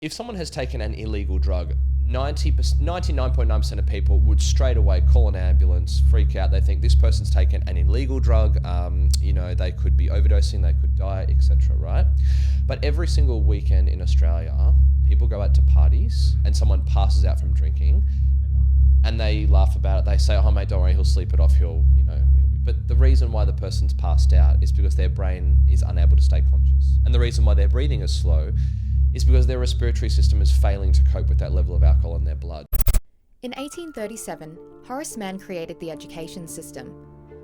if someone has taken an illegal drug, 99.9% of people would straight away call an ambulance, freak out. They think this person's taken an illegal drug. They could be overdosing, they could die, etc. Right? But every single weekend in Australia, people go out to parties and someone passes out from drinking, and they laugh about it. They say, "Oh mate, don't worry, he'll sleep it off. He'll be." But the reason why the person's passed out is because their brain is unable to stay conscious, and the reason why their breathing is slow is because their respiratory system is failing to cope with that level of alcohol in their blood. In 1837, Horace Mann created the education system,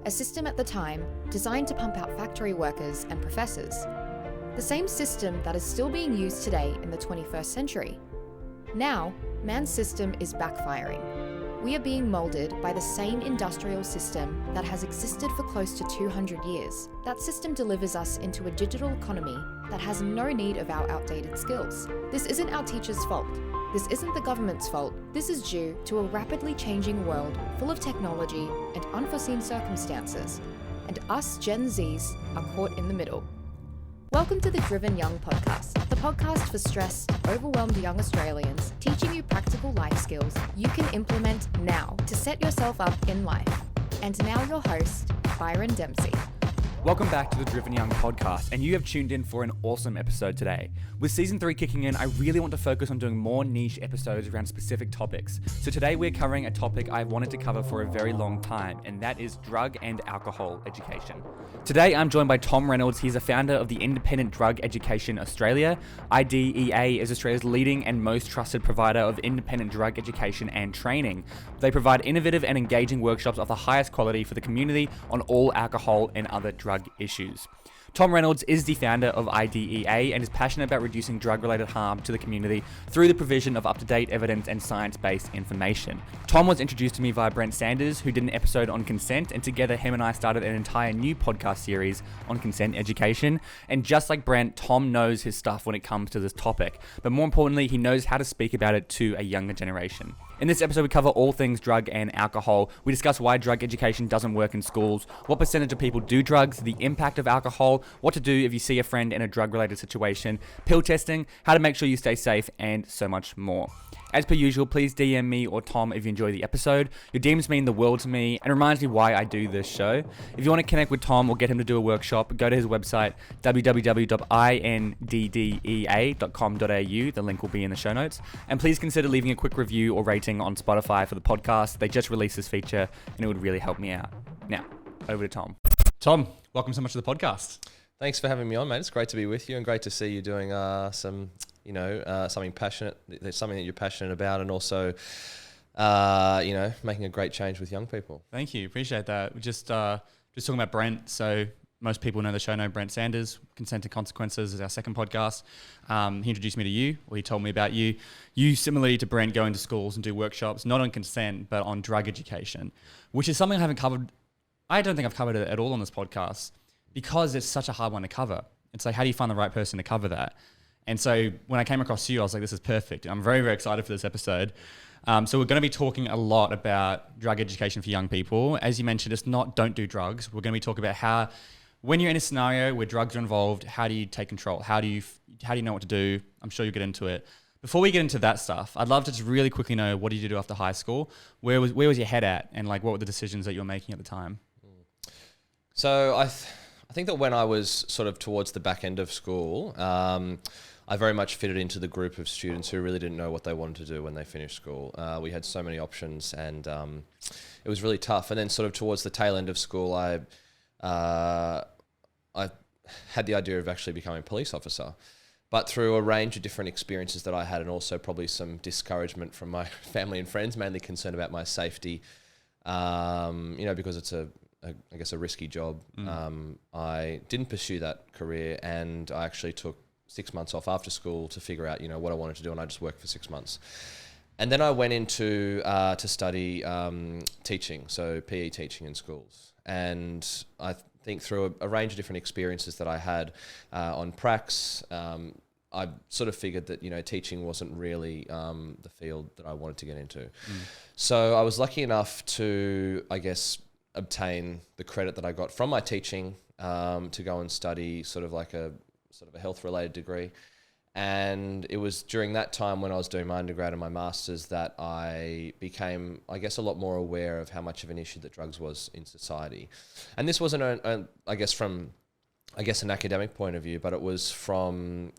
a system at the time designed to pump out factory workers and professors. The same system that is still being used today in the 21st century. Now, Mann's system is backfiring. We are being moulded by the same industrial system that has existed for close to 200 years. That system delivers us into a digital economy that has no need of our outdated skills. This isn't our teachers' fault. This isn't the government's fault. This is due to a rapidly changing world full of technology and unforeseen circumstances. And us Gen Zs are caught in the middle. Welcome to the Driven Young Podcast, the podcast for stressed, overwhelmed young Australians, teaching you practical life skills you can implement now to set yourself up in life. And now your host, Byron Dempsey. Welcome back to the Driven Young Podcast, and you have tuned in for an awesome episode today. With Season 3 kicking in, I really want to focus on doing more niche episodes around specific topics. So today we're covering a topic I've wanted to cover for a very long time, and that is drug and alcohol education. Today I'm joined by Tom Reynolds. He's a founder of the Independent Drug Education Australia. IDEA is Australia's leading and most trusted provider of independent drug education and training. They provide innovative and engaging workshops of the highest quality for the community on all alcohol and other drug issues. Tom Reynolds is the founder of IDEA and is passionate about reducing drug-related harm to the community through the provision of up-to-date evidence and science-based information. Tom was introduced to me via Brent Sanders, who did an episode on consent, and together him and I started an entire new podcast series on consent education. And just like Brent, Tom knows his stuff when it comes to this topic, but more importantly, he knows how to speak about it to a younger generation. In this episode, we cover all things drug and alcohol. We discuss why drug education doesn't work in schools, what percentage of people do drugs, the impact of alcohol, what to do if you see a friend in a drug-related situation, pill testing, how to make sure you stay safe, and so much more. As per usual, please DM me or Tom if you enjoy the episode. Your DMs mean the world to me and reminds me why I do this show. If you want to connect with Tom or get him to do a workshop, go to his website, www.inddea.com.au. The link will be in the show notes. And please consider leaving a quick review or rating on Spotify for the podcast. They just released this feature and it would really help me out. Now, over to Tom. Tom, welcome so much to the podcast. Thanks for having me on, mate. It's great to be with you and great to see you doing something passionate, something that you're passionate about, and also, making a great change with young people. Thank you. Appreciate that. We're just talking about Brent. So most people know the show, know Brent Sanders. Consent and Consequences is our second podcast. He introduced me to you, or he told me about you. You, similarly to Brent, go into schools and do workshops, not on consent, but on drug education, which is something I haven't covered. I don't think I've covered it at all on this podcast because it's such a hard one to cover. It's like, how do you find the right person to cover that? And so when I came across you, I was like, this is perfect. I'm very, very excited for this episode. So we're going to be talking a lot about drug education for young people. As you mentioned, it's not don't do drugs. We're going to be talking about how, when you're in a scenario where drugs are involved, how do you take control? How do you know what to do? I'm sure you'll get into it. Before we get into that stuff, I'd love to just really quickly know, what did you do after high school? Where was your head at? And like, what were the decisions that you were making at the time? So I think that when I was sort of towards the back end of school, I very much fitted into the group of students who really didn't know what they wanted to do when they finished school. We had so many options, and it was really tough. And then sort of towards the tail end of school, I had the idea of actually becoming a police officer. But through a range of different experiences that I had, and also probably some discouragement from my family and friends, mainly concerned about my safety, because it's a risky job. I didn't pursue that career, and I actually took 6 months off after school to figure out, what I wanted to do, and I just worked for 6 months. And then I went into to study teaching, so PE teaching in schools. And I think through a range of different experiences that I had on pracs, I sort of figured that, teaching wasn't really the field that I wanted to get into. So I was lucky enough to, obtain the credit that I got from my teaching to go and study sort of a health related degree. And it was during that time when I was doing my undergrad and my master's that I became, I guess, a lot more aware of how much of an issue that drugs was in society. And this wasn't, I guess, from, an academic point of view, but it was from,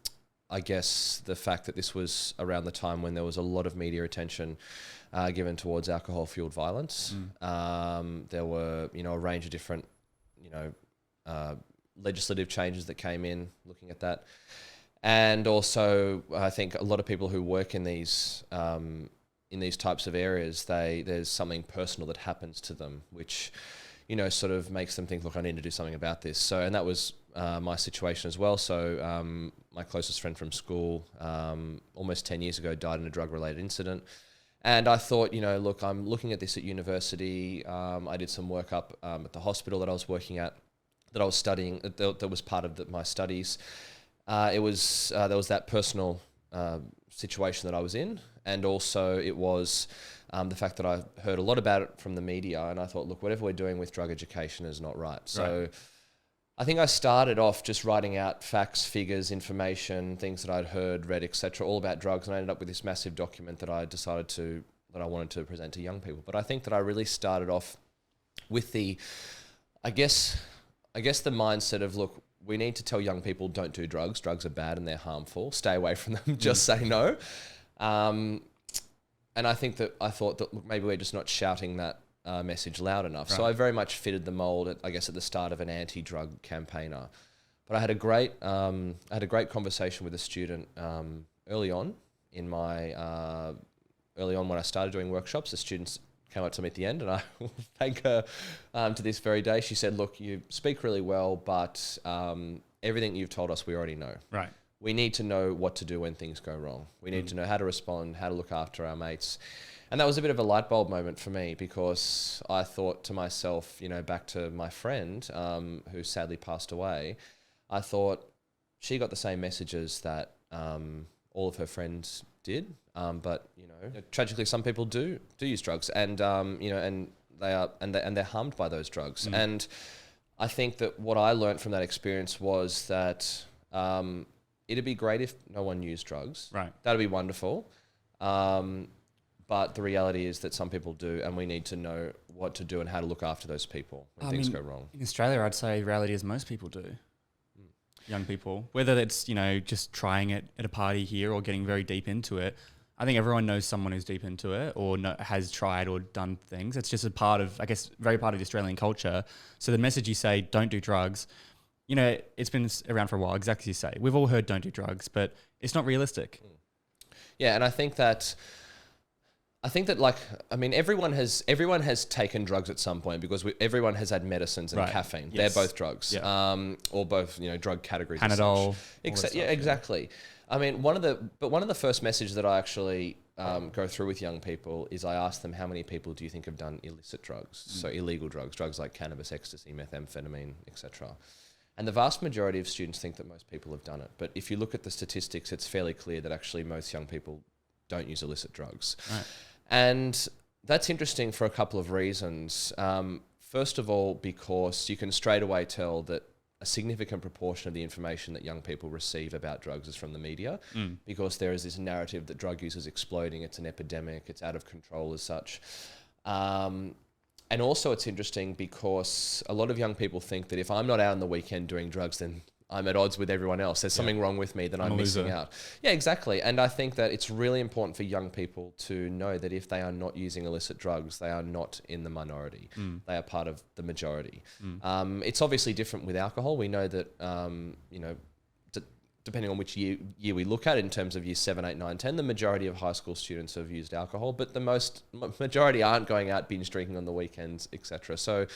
the fact that this was around the time when there was a lot of media attention given towards alcohol-fueled violence. There were, a range of different, legislative changes that came in looking at that. And also, I think a lot of people who work in these types of areas, there's something personal that happens to them, which, sort of makes them think, look, I need to do something about this. So, and that was my situation as well. So, my closest friend from school, almost 10 years ago, died in a drug-related incident. And I thought, look, I'm looking at this at university. I did some work up at the hospital that I was working at, that I was studying, that was part of my studies. There was that personal situation that I was in, and also it was the fact that I heard a lot about it from the media, and I thought, look, whatever we're doing with drug education is not right. So I think I started off just writing out facts, figures, information, things that I'd heard, read, etc., all about drugs, and I ended up with this massive document that I wanted to present to young people. But I think that I really started off with the the mindset of, look, we need to tell young people, don't do drugs. Drugs are bad and they're harmful. Stay away from them. Just say no. And I thought that, look, maybe we're just not shouting that message loud enough. Right. So I very much fitted the mold at the start of an anti-drug campaigner. But I had a great conversation with a student early on when I started doing workshops. The students came up to me at the end, and I will thank her to this very day. She said, look, you speak really well, but everything you've told us we already know. Right. We need to know what to do when things go wrong. We need to know how to respond, how to look after our mates. And that was a bit of a light bulb moment for me, because I thought to myself, back to my friend who sadly passed away, I thought she got the same messages that all of her friends did. But tragically, some people do use drugs, and and they're harmed by those drugs. And I think that what I learned from that experience was that it'd be great if no one used drugs. Right. That'd be wonderful. But the reality is that some people do, and we need to know what to do and how to look after those people when things go wrong. In Australia, I'd say the reality is most people do. Young people, whether it's just trying it at a party here or getting very deep into it. I think everyone knows someone who's deep into it or has tried or done things. It's just a part of, very part of the Australian culture. So the message you say, don't do drugs, it's been around for a while, exactly as you say. We've all heard don't do drugs, but it's not realistic. Yeah, and I think that everyone has taken drugs at some point, because everyone has had medicines and caffeine. Yes. They're both drugs, or both drug categories. Panadol. Exactly. I mean, one of the first messages that I actually go through with young people is I ask them, how many people do you think have done illicit drugs? So illegal drugs like cannabis, ecstasy, methamphetamine, etc. And the vast majority of students think that most people have done it. But if you look at the statistics, it's fairly clear that actually most young people don't use illicit drugs. Right. And that's interesting for a couple of reasons. First of all, because you can straight away tell that a significant proportion of the information that young people receive about drugs is from the media, because there is this narrative that drug use is exploding, it's an epidemic, it's out of control as such. And also it's interesting because a lot of young people think that if I'm not out on the weekend doing drugs, then I'm at odds with everyone else. There's something wrong with me that I'm missing out. Yeah, exactly. And I think that it's really important for young people to know that if they are not using illicit drugs, they are not in the minority. They are part of the majority. It's obviously different with alcohol. We know that, depending on which year we look at in terms of year 7, 8, 9, 10, the majority of high school students have used alcohol, but the majority aren't going out binge drinking on the weekends, etc. So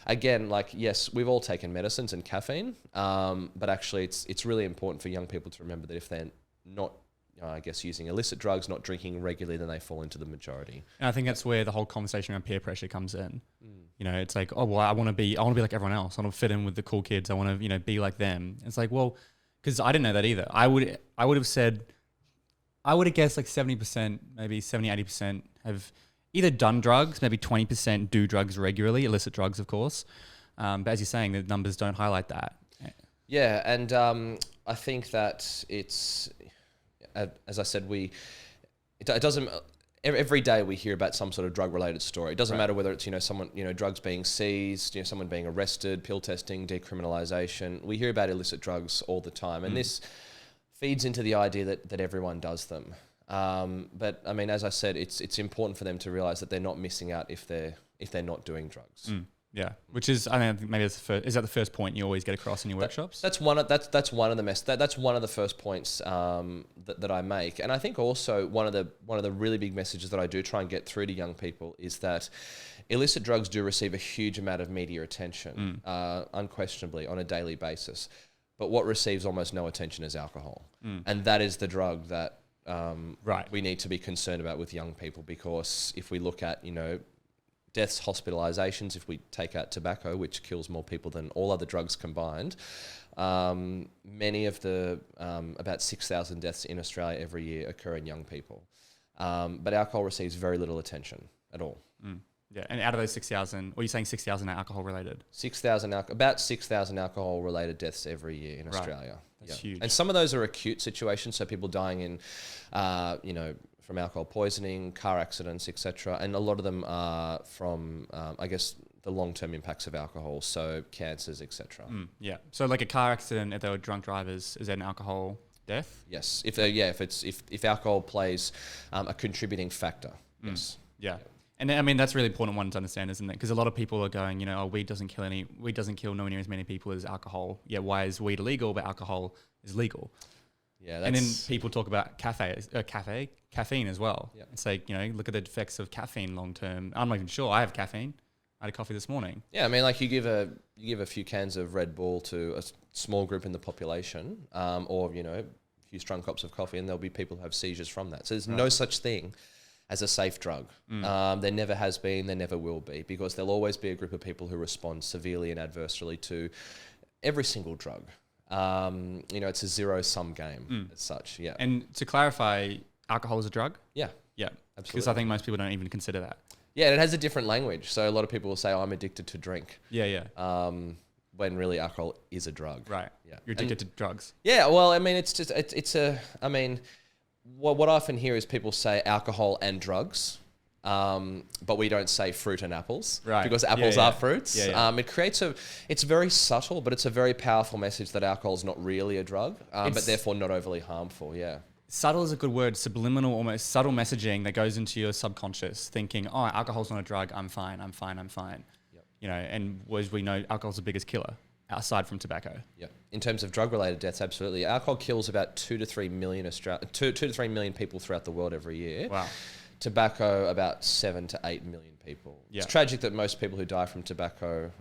again, yes, we've all taken medicines and caffeine, but actually it's really important for young people to remember that if they're not, using illicit drugs, not drinking regularly, then they fall into the majority. And I think that's where the whole conversation around peer pressure comes in. It's like, oh, well, I want to be like everyone else. I want to fit in with the cool kids. I want to, be like them. It's like, well, because I didn't know that either. I would have guessed like 70%, maybe 70, 80% have either done drugs, maybe 20% do drugs regularly, illicit drugs, of course. But as you're saying, the numbers don't highlight that. Yeah, and I think that it's, as I said, it doesn't. Every day we hear about some sort of drug-related story. It doesn't matter whether it's someone drugs being seized, someone being arrested, pill testing, decriminalisation. We hear about illicit drugs all the time, and this feeds into the idea that everyone does them. But I mean, as I said, it's important for them to realise that they're not missing out if they're not doing drugs. Yeah, which is, I think maybe that's is that the first point you always get across in your workshops? That's one of the first points that I make, and I think also one of the really big messages that I do try and get through to young people is that illicit drugs do receive a huge amount of media attention, unquestionably on a daily basis, but what receives almost no attention is alcohol, and that is the drug that we need to be concerned about with young people, because if we look at deaths, hospitalizations, if we take out tobacco, which kills more people than all other drugs combined, many of the about 6,000 deaths in Australia every year occur in young people. But alcohol receives very little attention at all. Yeah, and out of those 6,000, or are you saying 6,000 are alcohol related? About 6,000 alcohol related deaths every year in Australia. That's huge. And some of those are acute situations, so people dying in, from alcohol poisoning, car accidents, etc. And a lot of them are from, I guess, the long-term impacts of alcohol, so cancers, etc. Yeah. So like a car accident, if they were drunk drivers, is that an alcohol death? Yes. If alcohol plays a contributing factor. Yes. Yeah. And I mean, that's a really important one to understand, isn't it? Because a lot of people are going, weed doesn't kill nowhere near as many people as alcohol. Yeah, why is weed illegal but alcohol is legal? Yeah, and then people talk about caffeine as well. Yeah. It's like, look at the effects of caffeine long term. I'm not even sure. I have caffeine. I had a coffee this morning. Yeah, I mean, like you give a few cans of Red Bull to a small group in the population, or a few strong cups of coffee, and there'll be people who have seizures from that. So there's no such thing as a safe drug. There never has been, there never will be, because there'll always be a group of people who respond severely and adversely to every single drug. It's a zero-sum game as such, yeah. And to clarify, alcohol is a drug? Yeah. Yeah, absolutely. Because I think most people don't even consider that. Yeah, and it has a different language. So a lot of people will say, I'm addicted to drink. Yeah. When really alcohol is a drug. Right. Yeah. You're addicted to drugs. Yeah, well, I mean, what I often hear is people say alcohol and drugs. But we don't say fruit and apples, right? Because apples are fruits. Yeah. It creates it's very subtle, but it's a very powerful message that alcohol is not really a drug, but therefore not overly harmful. Yeah. Subtle is a good word. Subliminal, almost subtle messaging that goes into your subconscious, thinking, "Oh, alcohol's not a drug. I'm fine. Yep. And as we know, alcohol's the biggest killer aside from tobacco. Yeah. In terms of drug-related deaths, absolutely, alcohol kills about 2 to 3 million people throughout the world every year. Wow. Tobacco, about 7 to 8 million people. Yeah. It's tragic that most people who die from tobacco,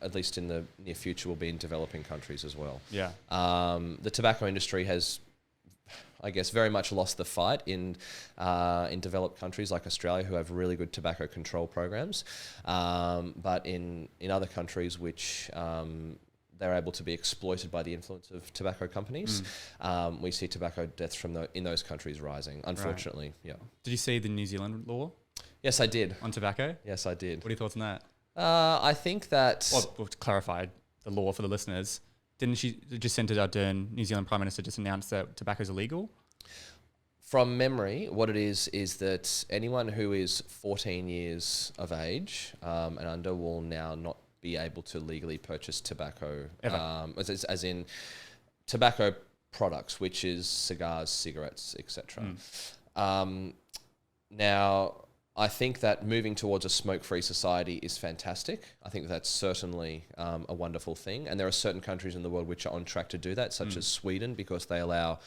at least in the near future, will be in developing countries as well. Yeah. The tobacco industry has, I guess, very much lost the fight in developed countries like Australia, who have really good tobacco control programs. But in other countries which they're able to be exploited by the influence of tobacco companies, we see tobacco deaths in those countries rising, unfortunately. Right. Yeah. Did you see the New Zealand law? Yes, I did. On tobacco? Yes, I did. What are your thoughts on that? I think that... Well, to clarify the law for the listeners, Jacinda Ardern, New Zealand Prime Minister, just announced that tobacco is illegal? From memory, what it is that anyone who is 14 years of age and under will now not be able to legally purchase tobacco, as in tobacco products, which is cigars, cigarettes, etc. Now, I think that moving towards a smoke-free society is fantastic. I think that's certainly a wonderful thing. And there are certain countries in the world which are on track to do that, such as Sweden, because they allow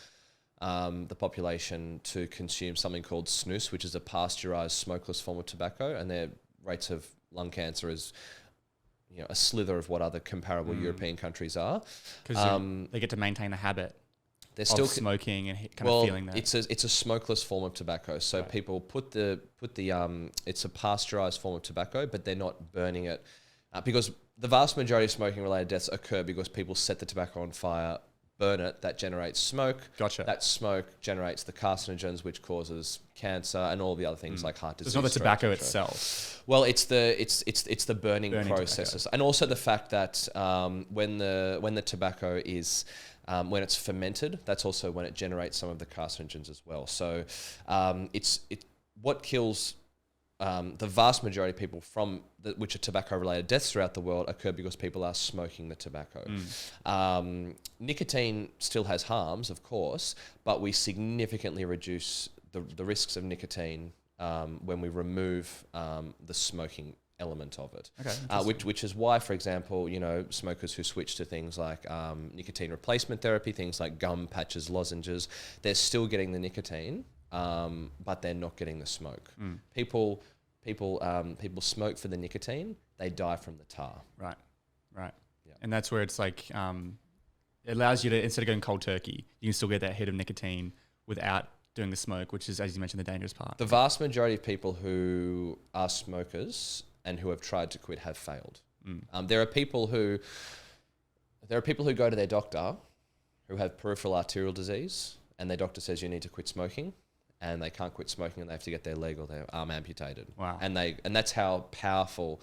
the population to consume something called snus, which is a pasteurized smokeless form of tobacco, and their rates of lung cancer is a slither of what other comparable European countries are. Because they get to maintain a habit. They're still smoking and of feeling that. It's a smokeless form of tobacco. So people put the it's a pasteurized form of tobacco, but they're not burning it because the vast majority of smoking related deaths occur because people set the tobacco on fire, burn it, that generates smoke. Gotcha. That smoke generates the carcinogens, which causes cancer and all the other things like heart disease. It's not the tobacco itself. Well, it's the burning processes, and also the fact that when the tobacco is When it's fermented, that's also when it generates some of the carcinogens as well. So what kills the vast majority of people which are tobacco-related deaths throughout the world occur because people are smoking the tobacco. Nicotine still has harms, of course, but we significantly reduce the risks of nicotine when we remove the smoking element of it. Okay, which is why, for example, smokers who switch to things like nicotine replacement therapy, things like gum patches, lozenges, they're still getting the nicotine, but they're not getting the smoke. People smoke for the nicotine, they die from the tar. Right. Yeah. And that's where it's like, it allows you to, instead of going cold turkey, you can still get that hit of nicotine without doing the smoke, which is, as you mentioned, the dangerous part. The vast majority of people who are smokers and who have tried to quit have failed. There are people who go to their doctor who have peripheral arterial disease, and their doctor says you need to quit smoking, and they can't quit smoking, and they have to get their leg or their arm amputated. Wow! And that's how powerful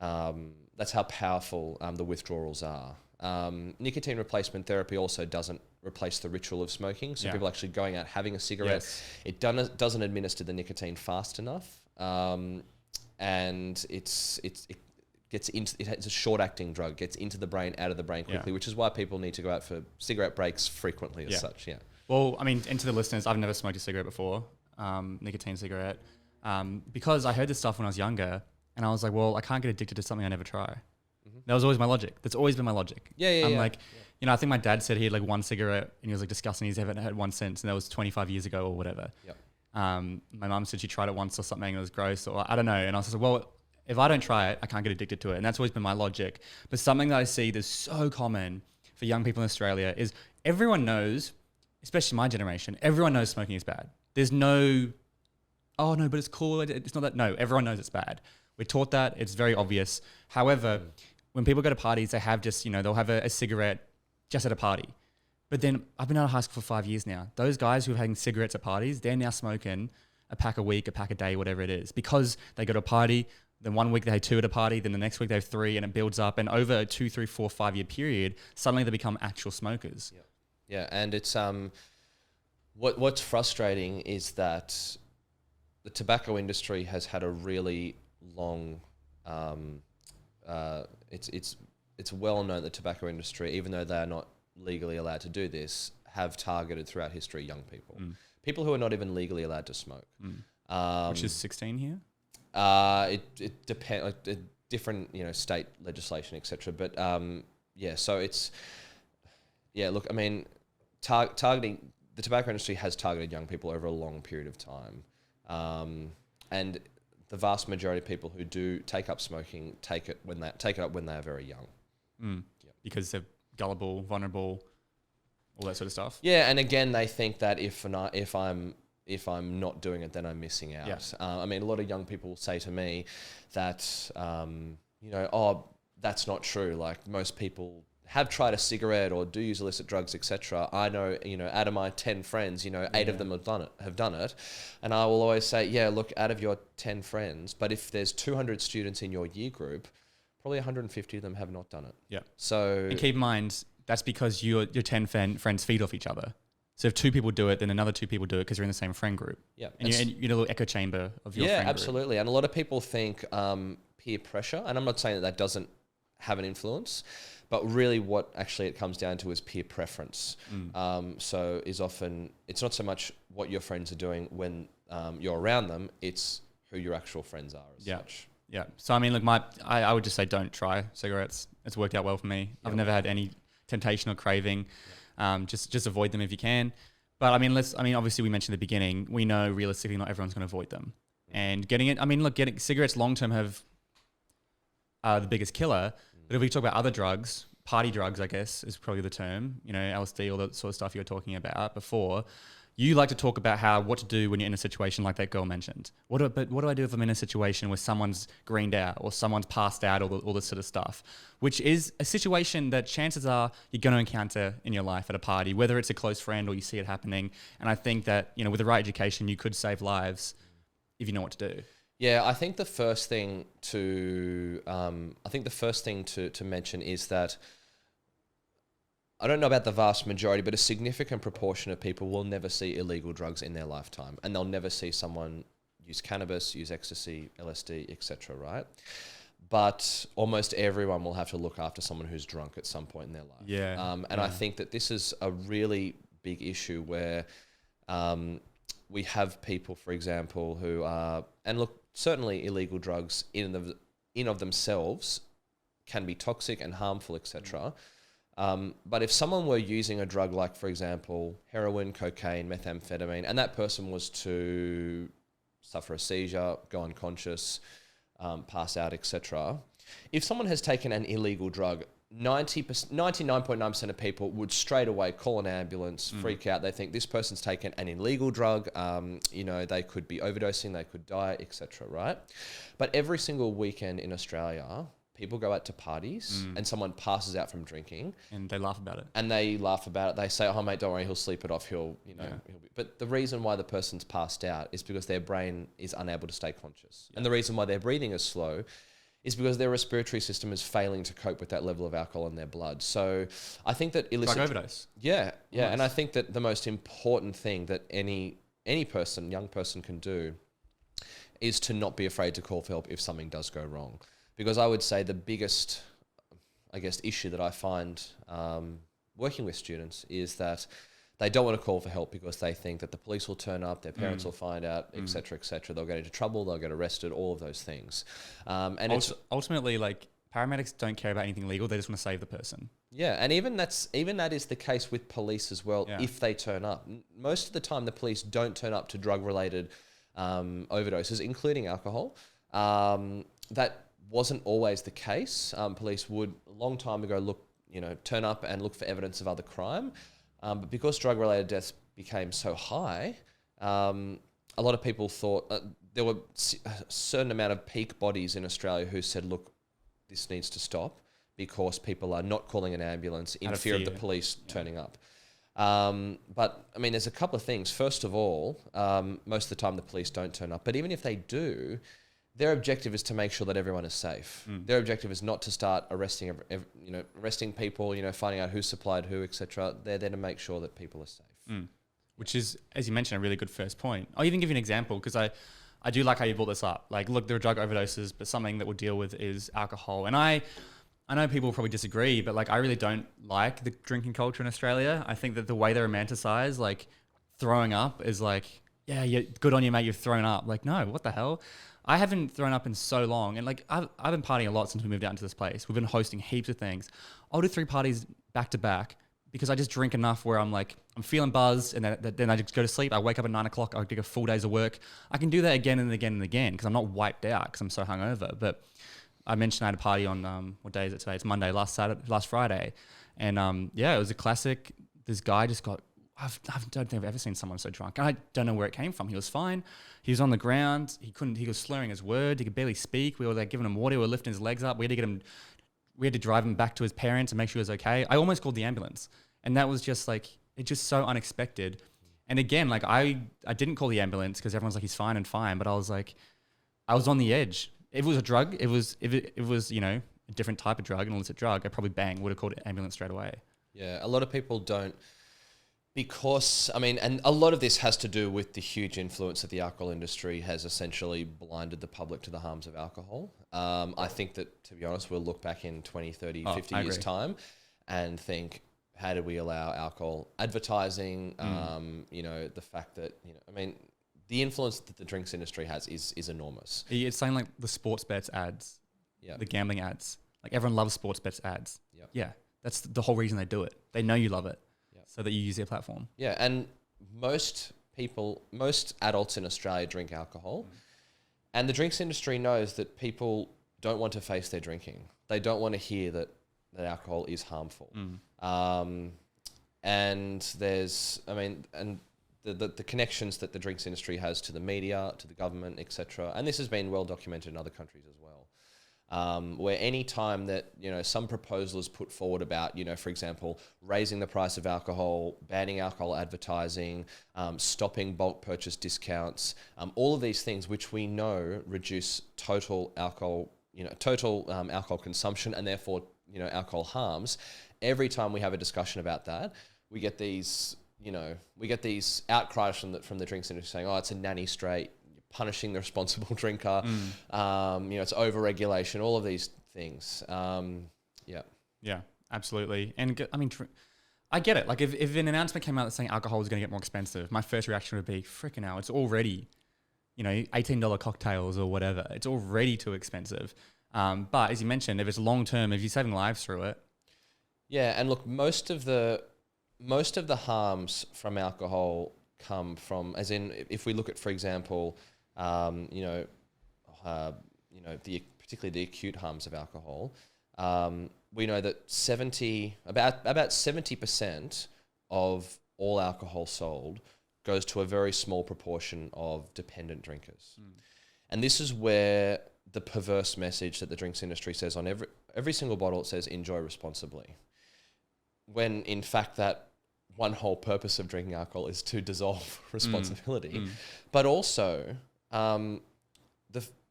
the withdrawals are. Nicotine replacement therapy also doesn't replace the ritual of smoking. So people actually going out having a cigarette, it doesn't administer the nicotine fast enough, and it's a short-acting drug, gets into the brain, out of the brain quickly, which is why people need to go out for cigarette breaks frequently as such. Yeah. Well, I mean, and to the listeners, I've never smoked a cigarette before, nicotine cigarette, because I heard this stuff when I was younger, and I was like, well, I can't get addicted to something I never try. That was always my logic. That's always been my logic. I'm like, I think my dad said he had like one cigarette, and he was like disgusting. He's haven't had one since, and that was 25 years ago or whatever. Yep. My mum said she tried it once or something, and it was gross, or I don't know. And I was like, well, if I don't try it, I can't get addicted to it. And that's always been my logic. But something that I see that's so common for young people in Australia is everyone knows, especially my generation, everyone knows smoking is bad. There's no, oh no, but it's cool. It's not that. No, everyone knows it's bad. We're taught that. It's very obvious. However, when people go to parties, they have just, they'll have a cigarette just at a party. But then I've been out of high school for 5 years now. Those guys who are having cigarettes at parties, they're now smoking a pack a week, a pack a day, whatever it is, because they go to a party. Then 1 week they have 2 at a party. Then the next week they have 3, and it builds up. And over a 2, 3, 4, 5 year period, suddenly they become actual smokers. Yeah, and it's what's frustrating is that the tobacco industry has had a really long. It's well known the tobacco industry, even though they are not legally allowed to do this, have targeted throughout history young people, people who are not even legally allowed to smoke. Which is 16 here. It depends, different state legislation, etc. But so it's Look, I mean, targeting the tobacco industry has targeted young people over a long period of time, and the vast majority of people who do take up smoking take it up when they are very young. Because they're gullible, vulnerable, all that sort of stuff. Yeah, and again, they think that if I'm not doing it, then I'm missing out. Yeah. I mean, a lot of young people will say to me that, oh, that's not true. Like, most people have tried a cigarette or do use illicit drugs, etc. I know, out of my 10 friends, 8 of them have done it. And I will always say, yeah, look, out of your 10 friends, but if there's 200 students in your year group, probably 150 of them have not done it. Yeah. So, and keep in mind, that's because your 10 friends feed off each other. So if 2 people do it, then another 2 people do it because you're in the same friend group. Yeah. And you're in a little echo chamber of your friend group. Yeah, absolutely. And a lot of people think peer pressure, and I'm not saying that doesn't have an influence, but really what actually it comes down to is peer preference. So is often, it's not so much what your friends are doing when you're around them, it's who your actual friends are as such. Yeah. So, I mean, look, I would just say don't try cigarettes. It's worked out well for me. I've never had any temptation or craving. Just avoid them if you can. But I mean, obviously we mentioned at the beginning, we know realistically not everyone's going to avoid them. And getting cigarettes long-term have the biggest killer. But if we talk about other drugs, party drugs, I guess, is probably the term, LSD, all that sort of stuff you were talking about before. You like to talk about what to do when you're in a situation like that girl mentioned. But what do I do if I'm in a situation where someone's greened out or someone's passed out, or all this sort of stuff, which is a situation that chances are you're going to encounter in your life at a party, whether it's a close friend or you see it happening. And I think that, with the right education, you could save lives if you know what to do. Yeah, I think the first thing to mention is that I don't know about the vast majority, but a significant proportion of people will never see illegal drugs in their lifetime, and they'll never see someone use cannabis, use ecstasy, LSD, etc. Right? But almost everyone will have to look after someone who's drunk at some point in their life. Yeah. I think that this is a really big issue where we have people, for example, who are, and look, certainly illegal drugs in of themselves can be toxic and harmful, etc. But if someone were using a drug like, for example, heroin, cocaine, methamphetamine, and that person was to suffer a seizure, go unconscious, pass out, etc. If someone has taken an illegal drug, 99.9% of people would straight away call an ambulance, freak out. They think this person's taken an illegal drug. They could be overdosing, they could die, etc. Right? But every single weekend in Australia, people go out to parties and someone passes out from drinking, and they laugh about it. They say, "Oh mate, don't worry, he'll sleep it off. He'll be." But the reason why the person's passed out is because their brain is unable to stay conscious, and the reason why their breathing is slow is because their respiratory system is failing to cope with that level of alcohol in their blood. So I think that Drug overdose. Yeah, and I think that the most important thing that any person, young person, can do is to not be afraid to call for help if something does go wrong. Because I would say the biggest, issue that I find working with students is that they don't want to call for help because they think that the police will turn up, their parents will find out, etc., etc. They'll get into trouble, they'll get arrested, all of those things. And ultimately, like, paramedics don't care about anything legal; they just want to save the person. Yeah, and even that is the case with police as well. Yeah. If they turn up, most of the time the police don't turn up to drug-related overdoses, including alcohol. That wasn't always the case. Police would a long time ago turn up and look for evidence of other crime. But because drug-related deaths became so high, a lot of people thought there were a certain amount of peak bodies in Australia who said, look, this needs to stop because people are not calling an ambulance in fear of the police turning up. But, I mean, there's a couple of things. First of all, most of the time the police don't turn up. But even if they do, their objective is to make sure that everyone is safe. Their objective is not to start arresting people, finding out who supplied who, etc. They're there to make sure that people are safe. Which is, as you mentioned, a really good first point. I'll even give you an example because I do like how you brought this up. Like, look, there are drug overdoses, but something that we'll deal with is alcohol. And I know people will probably disagree, but like, I really don't like the drinking culture in Australia. I think that the way they romanticize, like, throwing up is like, yeah, you're good on you, mate, you've thrown up. Like, no, what the hell? I haven't thrown up in so long. And like, I've been partying a lot since we moved out into this place. We've been hosting heaps of things. I'll do 3 parties back to back because I just drink enough where I'm like, I'm feeling buzzed and then I just go to sleep. I wake up at 9 o'clock. I take a full day's of work. I can do that again and again and again because I'm not wiped out because I'm so hungover. But I mentioned I had a party on, what day is it today? It's Monday, last Friday. And it was a classic. This guy just got, I don't think I've ever seen someone so drunk. I don't know where it came from. He was fine. He was on the ground. He was slurring his words. He could barely speak. We were like giving him water. We were lifting his legs up. We had to drive him back to his parents and make sure he was okay. I almost called the ambulance. And that was just like, it's just so unexpected. And again, like I didn't call the ambulance because everyone's like, he's fine and fine. But I was like, I was on the edge. If it was a drug, if it was, a different type of drug, an illicit drug, I probably would have called an ambulance straight away. Yeah. A lot of people don't. Because, and a lot of this has to do with the huge influence that the alcohol industry has essentially blinded the public to the harms of alcohol. I think that, to be honest, we'll look back in 20, 30, 50 years' time and think, how did we allow alcohol advertising? The fact that, the influence that the drinks industry has is enormous. It's saying like the sports bets ads, the gambling ads. Like everyone loves sports bets ads. Yep. Yeah, that's the whole reason they do it. They know you love it. So that you use their platform. Yeah, and most adults in Australia drink alcohol. And the drinks industry knows that people don't want to face their drinking. They don't want to hear that alcohol is harmful. And there's, the connections that the drinks industry has to the media, to the government, etc. And this has been well documented in other countries as well. Where any time that, some proposal is put forward about, for example, raising the price of alcohol, banning alcohol advertising, stopping bulk purchase discounts, all of these things which we know reduce total alcohol consumption and therefore, alcohol harms, every time we have a discussion about that, we get these outcries from the drinks industry saying, oh, it's a nanny state, you're punishing the responsible drinker, it's over-regulation, all of these things. Yeah, absolutely. And I mean, I get it. Like if an announcement came out that's saying alcohol is going to get more expensive, my first reaction would be, freaking hell, it's already, $18 cocktails or whatever. It's already too expensive. But as you mentioned, if it's long-term, if you're saving lives through it. Yeah. And look, most of the harms from alcohol come from, as in, if we look at, for example, particularly the acute harms of alcohol, we know that about 70% of all alcohol sold goes to a very small proportion of dependent drinkers. And this is where the perverse message that the drinks industry says on every single bottle, it says, enjoy responsibly. When in fact that one whole purpose of drinking alcohol is to dissolve responsibility. But also, the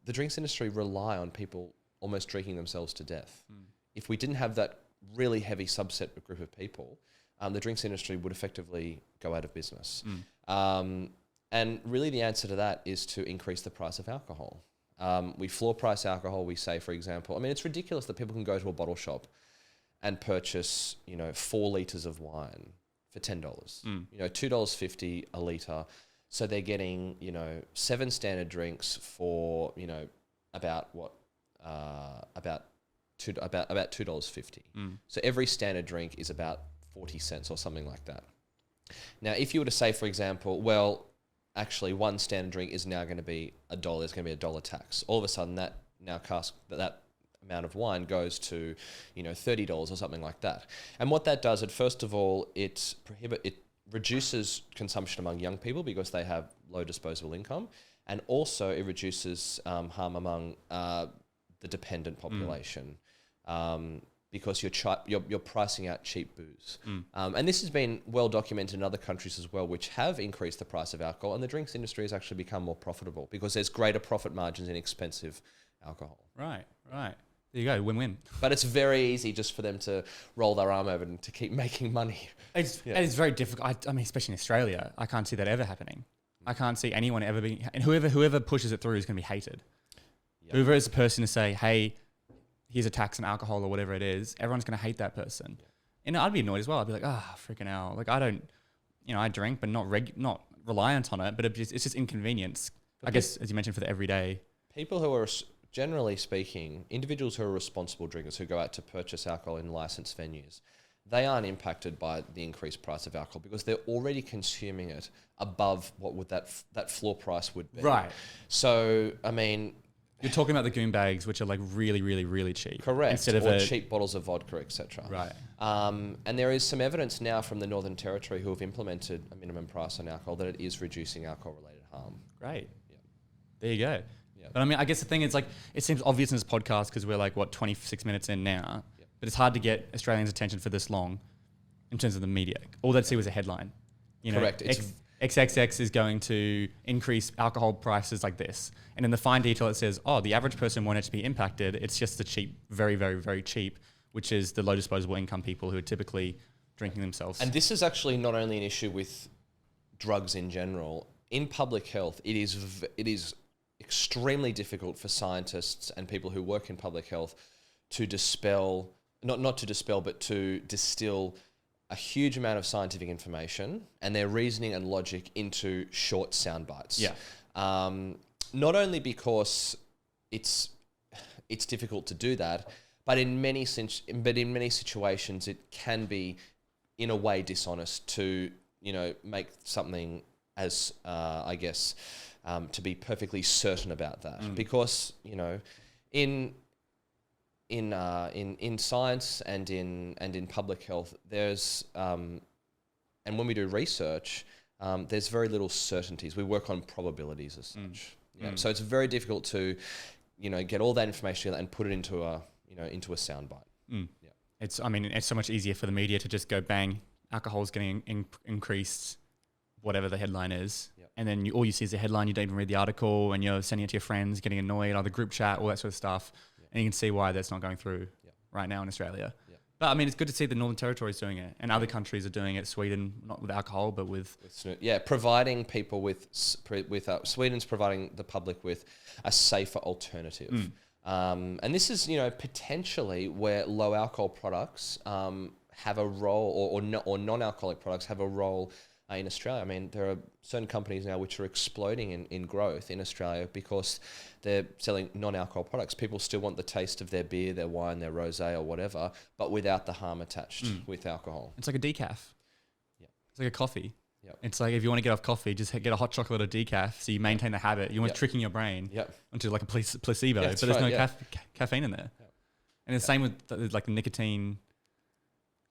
drinks industry rely on people almost drinking themselves to death. If we didn't have that really heavy subset group of people, the drinks industry would effectively go out of business. And really the answer to that is to increase the price of alcohol. We floor price alcohol. We say, for example, I mean, it's ridiculous that people can go to a bottle shop and purchase, 4 litres of wine for $10, $2.50 a litre. So they're getting, 7 standard drinks for, about $2.50. So every standard drink is about 40 cents or something like that. Now, if you were to say, for example, well, actually one standard drink is now going to be $1, there's going to be $1 tax. All of a sudden that amount of wine goes to, $30 or something like that. And what that does, first of all, it reduces consumption among young people because they have low disposable income, and also it reduces harm among the dependent population. Because you're pricing out cheap booze. And this has been well documented in other countries as well, which have increased the price of alcohol, and the drinks industry has actually become more profitable because there's greater profit margins in expensive alcohol. Right. There you go, win-win. But it's very easy just for them to roll their arm over and to keep making money. It's very difficult. I mean, especially in Australia, I can't see that ever happening. I can't see anyone ever being... And whoever pushes it through is going to be hated. Yep. Whoever is the person to say, hey, here's a tax on alcohol or whatever it is, everyone's going to hate that person. Yeah. And I'd be annoyed as well. I'd be like, freaking hell. Like, I don't... I drink, but not reliant on it, but it's just inconvenience. But I guess, as you mentioned, for the everyday... People who are... Generally speaking, individuals who are responsible drinkers who go out to purchase alcohol in licensed venues, they aren't impacted by the increased price of alcohol because they're already consuming it above what would that floor price would be. Right. So, I mean... You're talking about the goon bags, which are like really, really, really cheap. Correct. Instead of cheap bottles of vodka, etc. Right. And there is some evidence now from the Northern Territory who have implemented a minimum price on alcohol that it is reducing alcohol-related harm. Great. Yeah. There you go. But I mean, I guess the thing is, like, it seems obvious in this podcast because we're like, 26 minutes in now. Yep. But it's hard to get Australians' attention for this long in terms of the media. All they'd see was a headline. Correct. XXX is going to increase alcohol prices like this. And in the fine detail, it says, the average person won't actually be impacted. It's just the cheap, very, very, very cheap, which is the low disposable income people who are typically drinking themselves. And this is actually not only an issue with drugs in general. In public health, it is extremely difficult for scientists and people who work in public health to dispel, not to dispel, but to distill a huge amount of scientific information and their reasoning and logic into short sound bites. Yeah. Not only because it's difficult to do that, but in many situations it can be in a way dishonest to make something as to be perfectly certain about that, because in science and in public health there's and when we do research there's very little certainties. We work on probabilities as such. So it's very difficult to get all that information together and put it into a soundbite. It's so much easier for the media to just go bang, alcohol's getting increased, whatever the headline is. And then all you see is the headline, you don't even read the article, and you're sending it to your friends, getting annoyed, the group chat, all that sort of stuff. And you can see why that's not going through right now in Australia. But I mean, it's good to see the Northern Territory is doing it, and other countries are doing it. Sweden, not with alcohol, but with providing people with Sweden's providing the public with a safer alternative. And this is, potentially where low alcohol products have a role, or non-alcoholic products have a role in Australia. I mean, there are certain companies now which are exploding in growth in Australia because they're selling non-alcohol products. People still want the taste of their beer, their wine, their rosé or whatever, but without the harm attached with alcohol. It's like a decaf. Yeah. It's like a coffee. Yep. It's like if you want to get off coffee, just get a hot chocolate or decaf so you maintain the habit. You want tricking your brain into like a placebo, but there's no caffeine in there. Yep. And the same with like the nicotine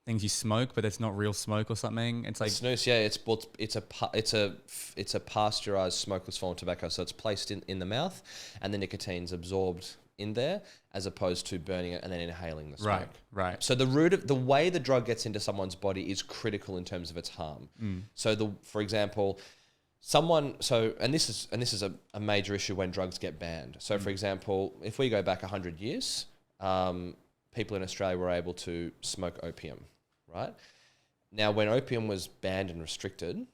things you smoke, but it's not real smoke or something. It's like snus. Yeah, it's a pasteurized smokeless form of tobacco, so it's placed in the mouth, and the nicotine's absorbed in there, as opposed to burning it and then inhaling the smoke. Right. So the way the drug gets into someone's body is critical in terms of its harm. So for example, and this is a major issue when drugs get banned. So for example, if we go back 100 years, people in Australia were able to smoke opium, right? Now, when opium was banned and restricted,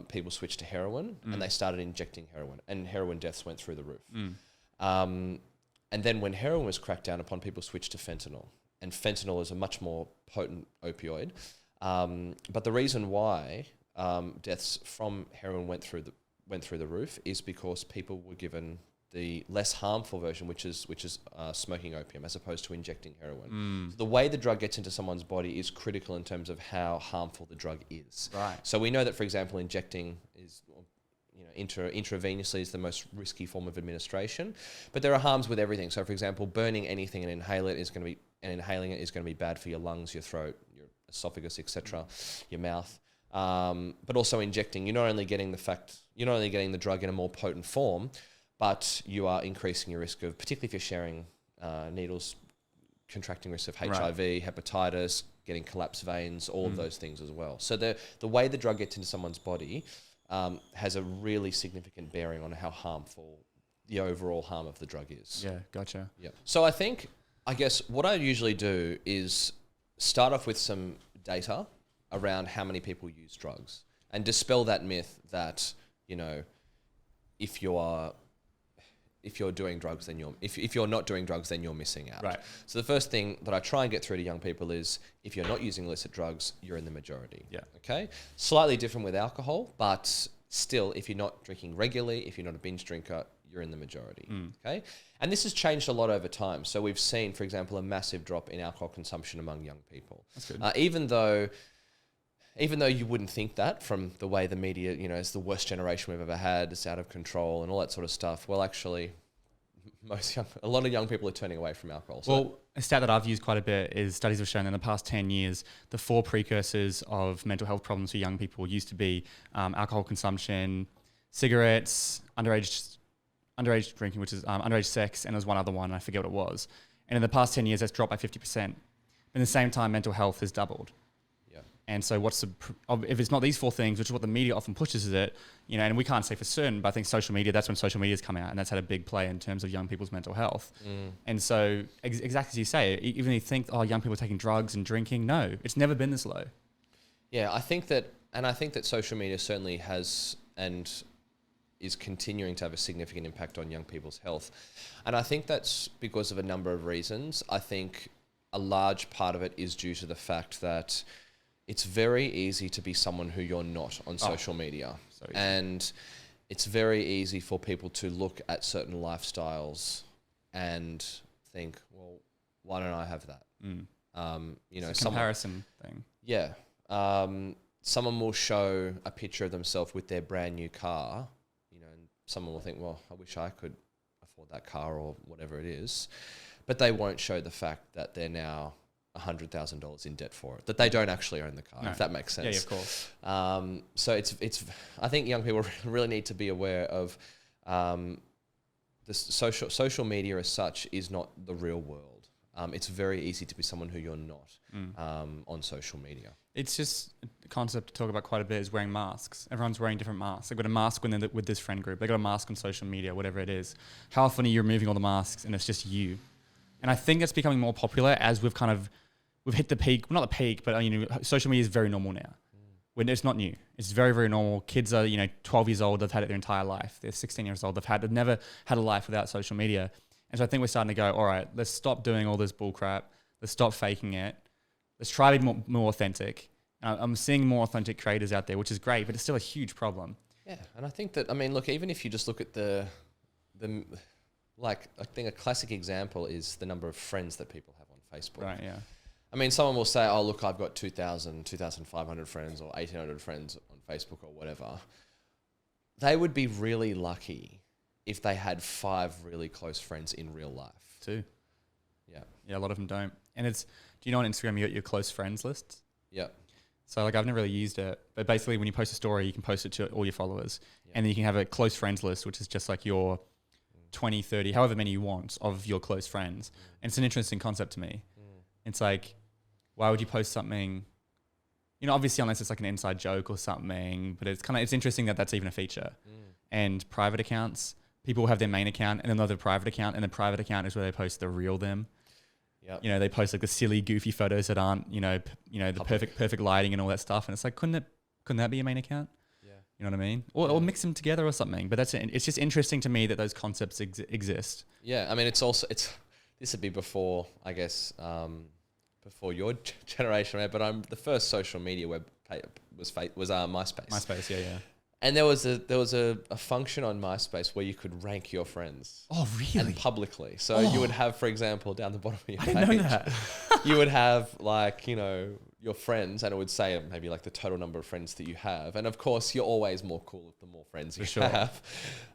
people switched to heroin and they started injecting heroin, and heroin deaths went through the roof. And then when heroin was cracked down upon, people switched to fentanyl. And fentanyl is a much more potent opioid. But the reason why deaths from heroin went through the roof is because people were given the less harmful version, which is smoking opium, as opposed to injecting heroin. So the way the drug gets into someone's body is critical in terms of how harmful the drug is. Right. So we know that, for example, injecting is, intravenously is the most risky form of administration, but there are harms with everything. So, for example, burning anything and inhaling it is going to be bad for your lungs, your throat, your esophagus, etc., your mouth. But also injecting, you're not only getting the drug in a more potent form, but you are increasing your risk of, particularly if you're sharing needles, contracting risk of HIV, hepatitis, getting collapsed veins, all of those things as well. So the way the drug gets into someone's body has a really significant bearing on how harmful the overall harm of the drug is. Yeah, gotcha. Yeah. So I guess what I usually do is start off with some data around how many people use drugs and dispel that myth that, if you're doing drugs, then if you're not doing drugs, then you're missing out. Right. So the first thing that I try and get through to young people is, if you're not using illicit drugs, you're in the majority. Yeah. Okay. Slightly different with alcohol, but still, if you're not drinking regularly, if you're not a binge drinker, you're in the majority. Okay. And this has changed a lot over time. So we've seen, for example, a massive drop in alcohol consumption among young people. That's good. Even though you wouldn't think that from the way the media, it's the worst generation we've ever had, it's out of control and all that sort of stuff. Well, actually, a lot of young people are turning away from alcohol. So a stat that I've used quite a bit is studies have shown in the past 10 years, the 4 precursors of mental health problems for young people used to be alcohol consumption, cigarettes, underage drinking, which is underage sex, and there's one other one, I forget what it was. And in the past 10 years, that's dropped by 50%. But in the same time, mental health has doubled. And so if it's not these 4 things, which is what the media often pushes it, and we can't say for certain, but I think social media, that's when social media's come out, and that's had a big play in terms of young people's mental health. And so exactly as you say, even if you think, young people are taking drugs and drinking, no, it's never been this low. Yeah, I think that social media certainly has and is continuing to have a significant impact on young people's health. And I think that's because of a number of reasons. I think a large part of it is due to the fact that it's very easy to be someone who you're not on social media. So easy. And it's very easy for people to look at certain lifestyles and think, well, why don't I have that? It's a comparison thing. Yeah. Someone will show a picture of themselves with their brand new car, and someone will think, well, I wish I could afford that car or whatever it is. But they won't show the fact that they're now $100,000 in debt for it, that they don't actually own the car, if that makes sense. Yeah, of course. So it's. I think young people really need to be aware of the social media as such is not the real world. It's very easy to be someone who you're not on social media. It's just a concept to talk about quite a bit is wearing masks. Everyone's wearing different masks. They've got a mask when they're with this friend group. They've got a mask on social media, whatever it is. How often are you removing all the masks and it's just you? And I think that's becoming more popular as we've kind of we've hit the peak, well, not the peak, but social media is very normal now. When it's not new. It's very, very normal. Kids are, 12 years old. They've had it their entire life. They're 16 years old. They've never had a life without social media. And so I think we're starting to go, all right, let's stop doing all this bull crap. Let's stop faking it. Let's try to be more authentic. I'm seeing more authentic creators out there, which is great, but it's still a huge problem. Yeah. And I think that, look, even if you just look at I think a classic example is the number of friends that people have on Facebook. Right, yeah. Someone will say, oh, look, I've got 2,000, 2,500 friends or 1,800 friends on Facebook or whatever. They would be really lucky if they had 5 really close friends in real life. 2. Yeah. Yeah, a lot of them don't. And do you know on Instagram you got your close friends list? Yeah. So I've never really used it, but basically when you post a story, you can post it to all your followers. And then you can have a close friends list, which is just like your 20, 30, however many you want of your close friends. And it's an interesting concept to me. It's like, why would you post something, obviously unless it's like an inside joke or something, but it's interesting that that's even a feature. And private accounts, people have their main account and another private account, and the private account is where they post the real them. Yep. They post like the silly, goofy photos that aren't, the perfect lighting and all that stuff. And it's like, couldn't that be a main account? Yeah. You know what I mean? Or mix them together or something. But it's just interesting to me that those concepts exist. Yeah. This would be before, I guess, before your generation, right? But the first social media web was MySpace. MySpace, yeah. And there was a function on MySpace where you could rank your friends. Oh, really? And publicly. So you would have, for example, down the bottom of your page, I didn't know that. you would have your friends, and it would say maybe like the total number of friends that you have. And of course, you're always more cool the more friends you have.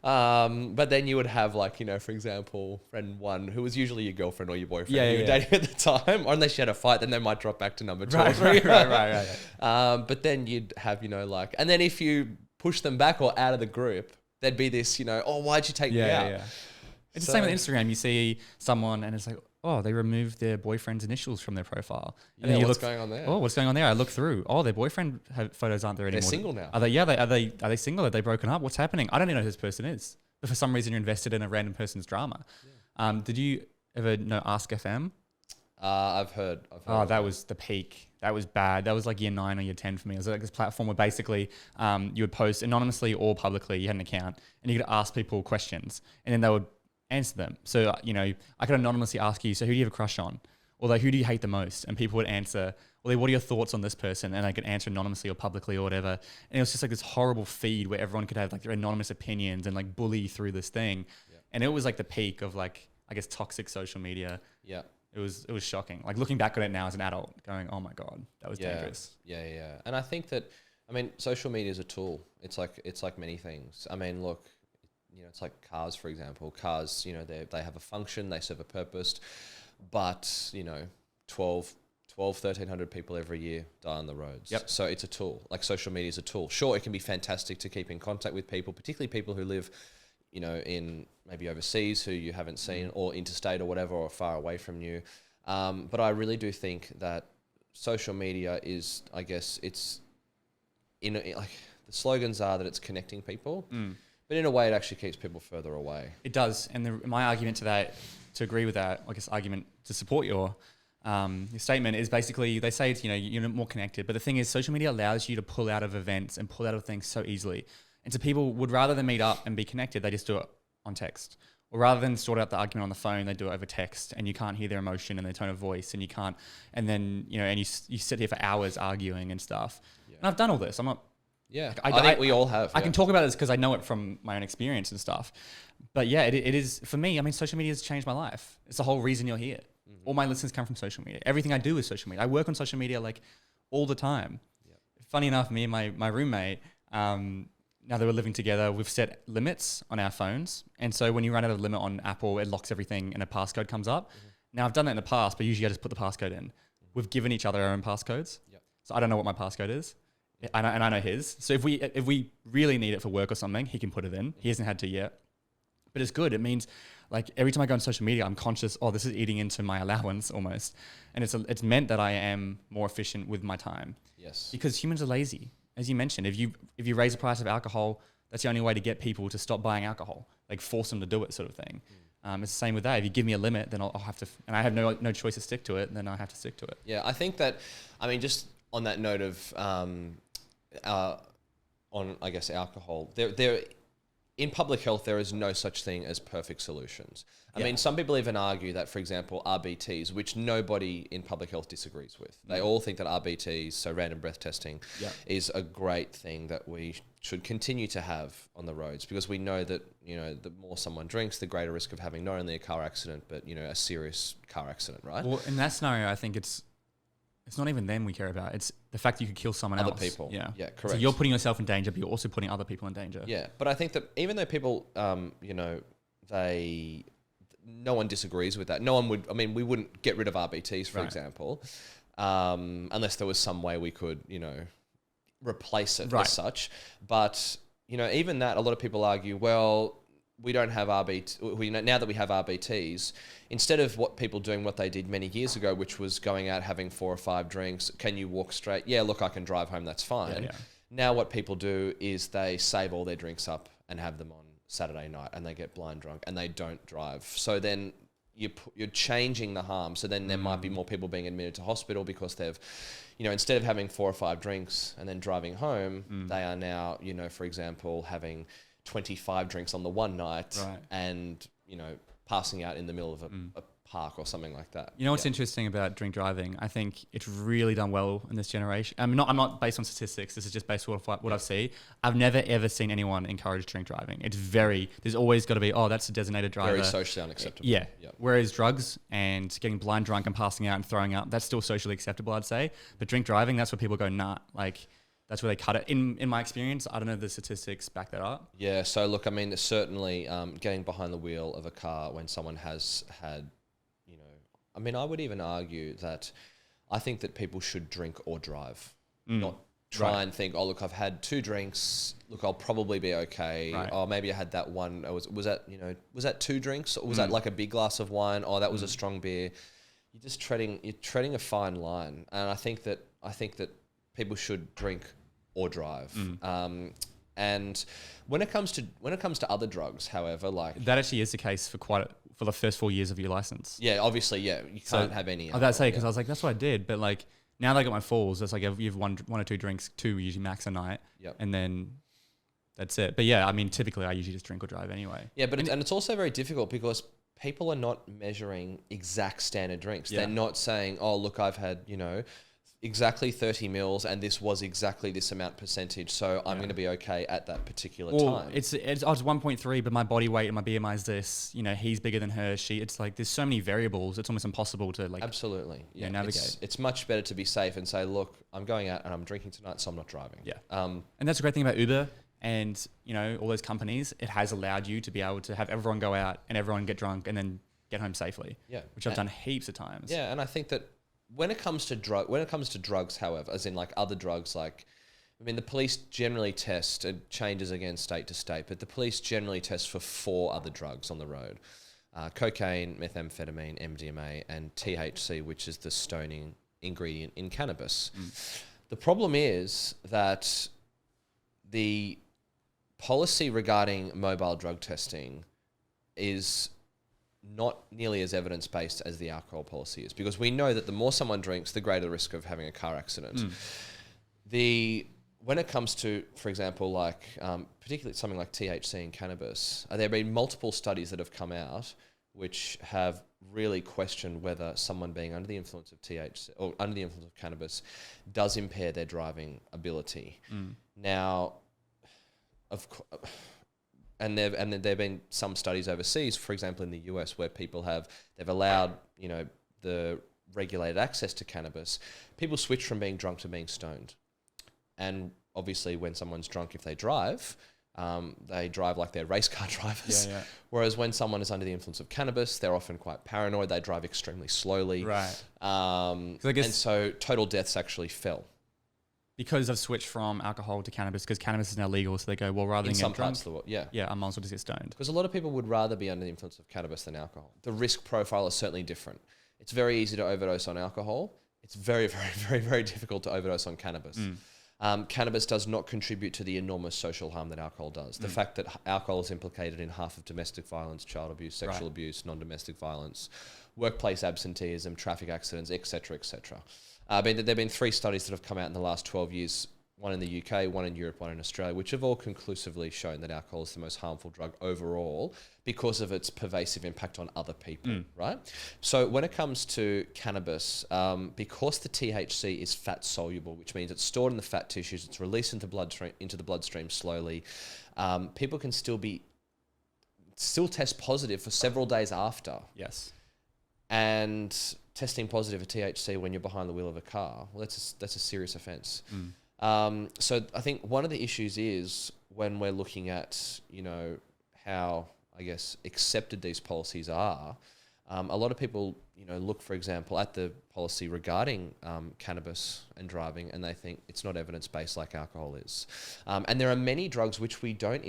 But then you would have for example, friend 1 who was usually your girlfriend or your boyfriend you were dating at the time, or unless you had a fight, then they might drop back to number 2 or 3. Right. But then you'd have, and then if you push them back or out of the group, there'd be this, oh, why'd you take me out? Yeah. It's the same with Instagram. You see someone and it's like, oh, they removed their boyfriend's initials from their profile. And then what's going on there? Oh, what's going on there? I look through. Oh, their boyfriend photos aren't there anymore. They're single now. Are they single? Are they broken up? What's happening? I don't even know who this person is. But for some reason, you're invested in a random person's drama. Yeah. Did you ever know Ask FM? I've heard. That was the peak. That was bad. That was like year 9 or year 10 for me. It was like this platform where basically you would post anonymously or publicly. You had an account and you could ask people questions, and then they would answer them. So, I could anonymously ask you, so who do you have a crush on? Or like, who do you hate the most? And people would answer, well, what are your thoughts on this person? And I could answer anonymously or publicly or whatever. And it was just like this horrible feed where everyone could have like their anonymous opinions and like bully through this thing. Yeah. And it was like the peak of like, I guess, toxic social media. Yeah. It was shocking. Like looking back on it now as an adult going, oh my God, that was dangerous. Yeah. And I think that, social media is a tool. It's like many things. Look, it's like cars, for example. Cars, they have a function, they serve a purpose, but, 1,300 people every year die on the roads. Yep. So it's a tool. Like social media is a tool. Sure, it can be fantastic to keep in contact with people, particularly people who live, in maybe overseas who you haven't seen, or interstate or whatever, or far away from you. But I really do think that social media is, I guess, it's like the slogans are that it's connecting people. But in a way, it actually keeps people further away. It does. And my argument to agree with that, I guess argument to support your statement is basically, they say it's, you're more connected. But the thing is, social media allows you to pull out of events and pull out of things so easily. And so people would rather than meet up and be connected, they just do it on text. Or rather than sort out the argument on the phone, they do it over text, and you can't hear their emotion and their tone of voice, and you can't, and then, and you sit here for hours arguing and stuff. Yeah. And I've done all this. I'm not, yeah, I think we all have. I can talk about this because I know it from my own experience and stuff. But yeah, it is, for me, social media has changed my life. It's the whole reason you're here. Mm-hmm. All my listeners come from social media. Everything I do is social media. I work on social media like all the time. Yep. Funny enough, me and my roommate, now that we're living together, we've set limits on our phones. And so when you run out of limit on Apple, it locks everything and a passcode comes up. Mm-hmm. Now I've done that in the past, but usually I just put the passcode in. Mm-hmm. We've given each other our own passcodes. Yep. So I don't know what my passcode is. And I know his. So if we really need it for work or something, he can put it in. He hasn't had to yet. But it's good. It means like every time I go on social media, I'm conscious, this is eating into my allowance almost. And it's meant that I am more efficient with my time. Yes. Because humans are lazy. As you mentioned, if you raise the price of alcohol, that's the only way to get people to stop buying alcohol, like force them to do it sort of thing. It's the same with that. If you give me a limit, then I'll have to, and I have no choice to stick to it, then I have to stick to it. Yeah, I think that, I mean, just on that note of, on, I guess, alcohol, there in public health, there is no such thing as perfect solutions. I mean, some people even argue that, for example, RBTs, which nobody in public health disagrees with. They all think that RBTs, so random breath testing, is a great thing that we should continue to have on the roads, because we know that, you know, the more someone drinks, the greater risk of having not only a car accident, but, you know, a serious car accident, right? Well, in that scenario, I think it's not even them we care about. It's the fact that you could kill someone else. Other people. Yeah, correct. So you're putting yourself in danger, but you're also putting other people in danger. Yeah, but I think that even though people, you know, no one disagrees with that. No one would, I mean, we wouldn't get rid of RBTs, for example, unless there was some way we could, you know, replace it as such. But, you know, even that, a lot of people argue, well, we don't have now that we have RBTs, instead of people doing what they did many years ago, which was going out having 4 or 5 drinks, can you walk straight? Yeah, look, I can drive home, that's fine. Yeah. Now what people do is they save all their drinks up and have them on Saturday night, and they get blind drunk and they don't drive. So then you're changing the harm. So then there might be more people being admitted to hospital because they've, you know, instead of having 4 or 5 drinks and then driving home, they are now, you know, for example, having 25 drinks on the one night and, you know, passing out in the middle of a park or something like that. You know what's interesting about drink driving? I think it's really done well in this generation. I'm not based on statistics. This is just based on what I've seen. I've never ever seen anyone encourage drink driving. It's there's always got to be, oh, that's a designated driver. Very socially unacceptable. Yeah. Whereas drugs and getting blind drunk and passing out and throwing up, that's still socially acceptable, I'd say. But drink driving, that's where people go, nah, like, that's where they cut it. In my experience, I don't know if the statistics back that up. Yeah, so look, I mean, certainly getting behind the wheel of a car when someone has had, you know, I mean, I would even argue that I think that people should drink or drive, not try and think, oh, look, I've had 2 drinks. Look, I'll probably be okay. Right. Oh, maybe I had that one. Was that 2 drinks? Or was that like a big glass of wine? Oh, that was a strong beer. You're treading a fine line. And I think that people should drink or drive. And when it comes to other drugs, however, like that actually is the case for the first 4 years of your license. Yeah, obviously, yeah, you can't have any. I was say because I was like, that's what I did, but like now that I got my falls, it's like you have one or 2 drinks, 2 usually max a night, and then that's it. But yeah, I mean, typically I usually just drink or drive anyway. Yeah, but it's also very difficult because people are not measuring exact standard drinks. They're not saying, oh, look, I've had, you know, exactly 30 mils and this was exactly this amount percentage, so I'm going to be okay at that particular time. It's 1.3, but my body weight and my BMI is this, you know, he's bigger than her, it's like there's so many variables, it's almost impossible to like absolutely navigate. It's much better to be safe and say, look, I'm going out and I'm drinking tonight, so I'm not driving. And that's a great thing about Uber and, you know, all those companies. It has allowed you to be able to have everyone go out and everyone get drunk and then get home safely, which I've done heaps of times. And I think that when it comes to drugs, however, as in like other drugs, like, I mean, the police generally test, it changes again state to state, but the police generally test for 4 other drugs on the road. Cocaine, methamphetamine, MDMA, and THC, which is the stoning ingredient in cannabis. The problem is that the policy regarding mobile drug testing is not nearly as evidence-based as the alcohol policy is, because we know that the more someone drinks, the greater the risk of having a car accident. When it comes to, for example, like particularly something like THC and cannabis, there have been multiple studies that have come out which have really questioned whether someone being under the influence of THC or under the influence of cannabis does impair their driving ability. Now, of course. And there've been some studies overseas, for example, in the US, where they've allowed, you know, the regulated access to cannabis. People switch from being drunk to being stoned, and obviously, when someone's drunk, if they drive like they're race car drivers. Whereas when someone is under the influence of cannabis, they're often quite paranoid. They drive extremely slowly. Right. And so total deaths actually fell. Because I've switched from alcohol to cannabis, because cannabis is now legal, so they go, well, rather than get drunk, I might as well just get stoned. Because a lot of people would rather be under the influence of cannabis than alcohol. The risk profile is certainly different. It's very easy to overdose on alcohol. It's very, very, very, very difficult to overdose on cannabis. Cannabis does not contribute to the enormous social harm that alcohol does. The fact that alcohol is implicated in half of domestic violence, child abuse, sexual abuse, non-domestic violence, workplace absenteeism, traffic accidents, etc., etc. There have been 3 studies that have come out in the last 12 years, one in the UK, one in Europe, one in Australia, which have all conclusively shown that alcohol is the most harmful drug overall because of its pervasive impact on other people, right? So when it comes to cannabis, because the THC is fat soluble, which means it's stored in the fat tissues, it's released into the bloodstream slowly, people can still test positive for several days after. Yes. And testing positive for THC when you're behind the wheel of a car, well, that's a serious offence. So I think one of the issues is when we're looking at, how, I guess, accepted these policies are, a lot of people, look, for example, at the policy regarding cannabis and driving, and they think it's not evidence-based like alcohol is. And there are many drugs which we don't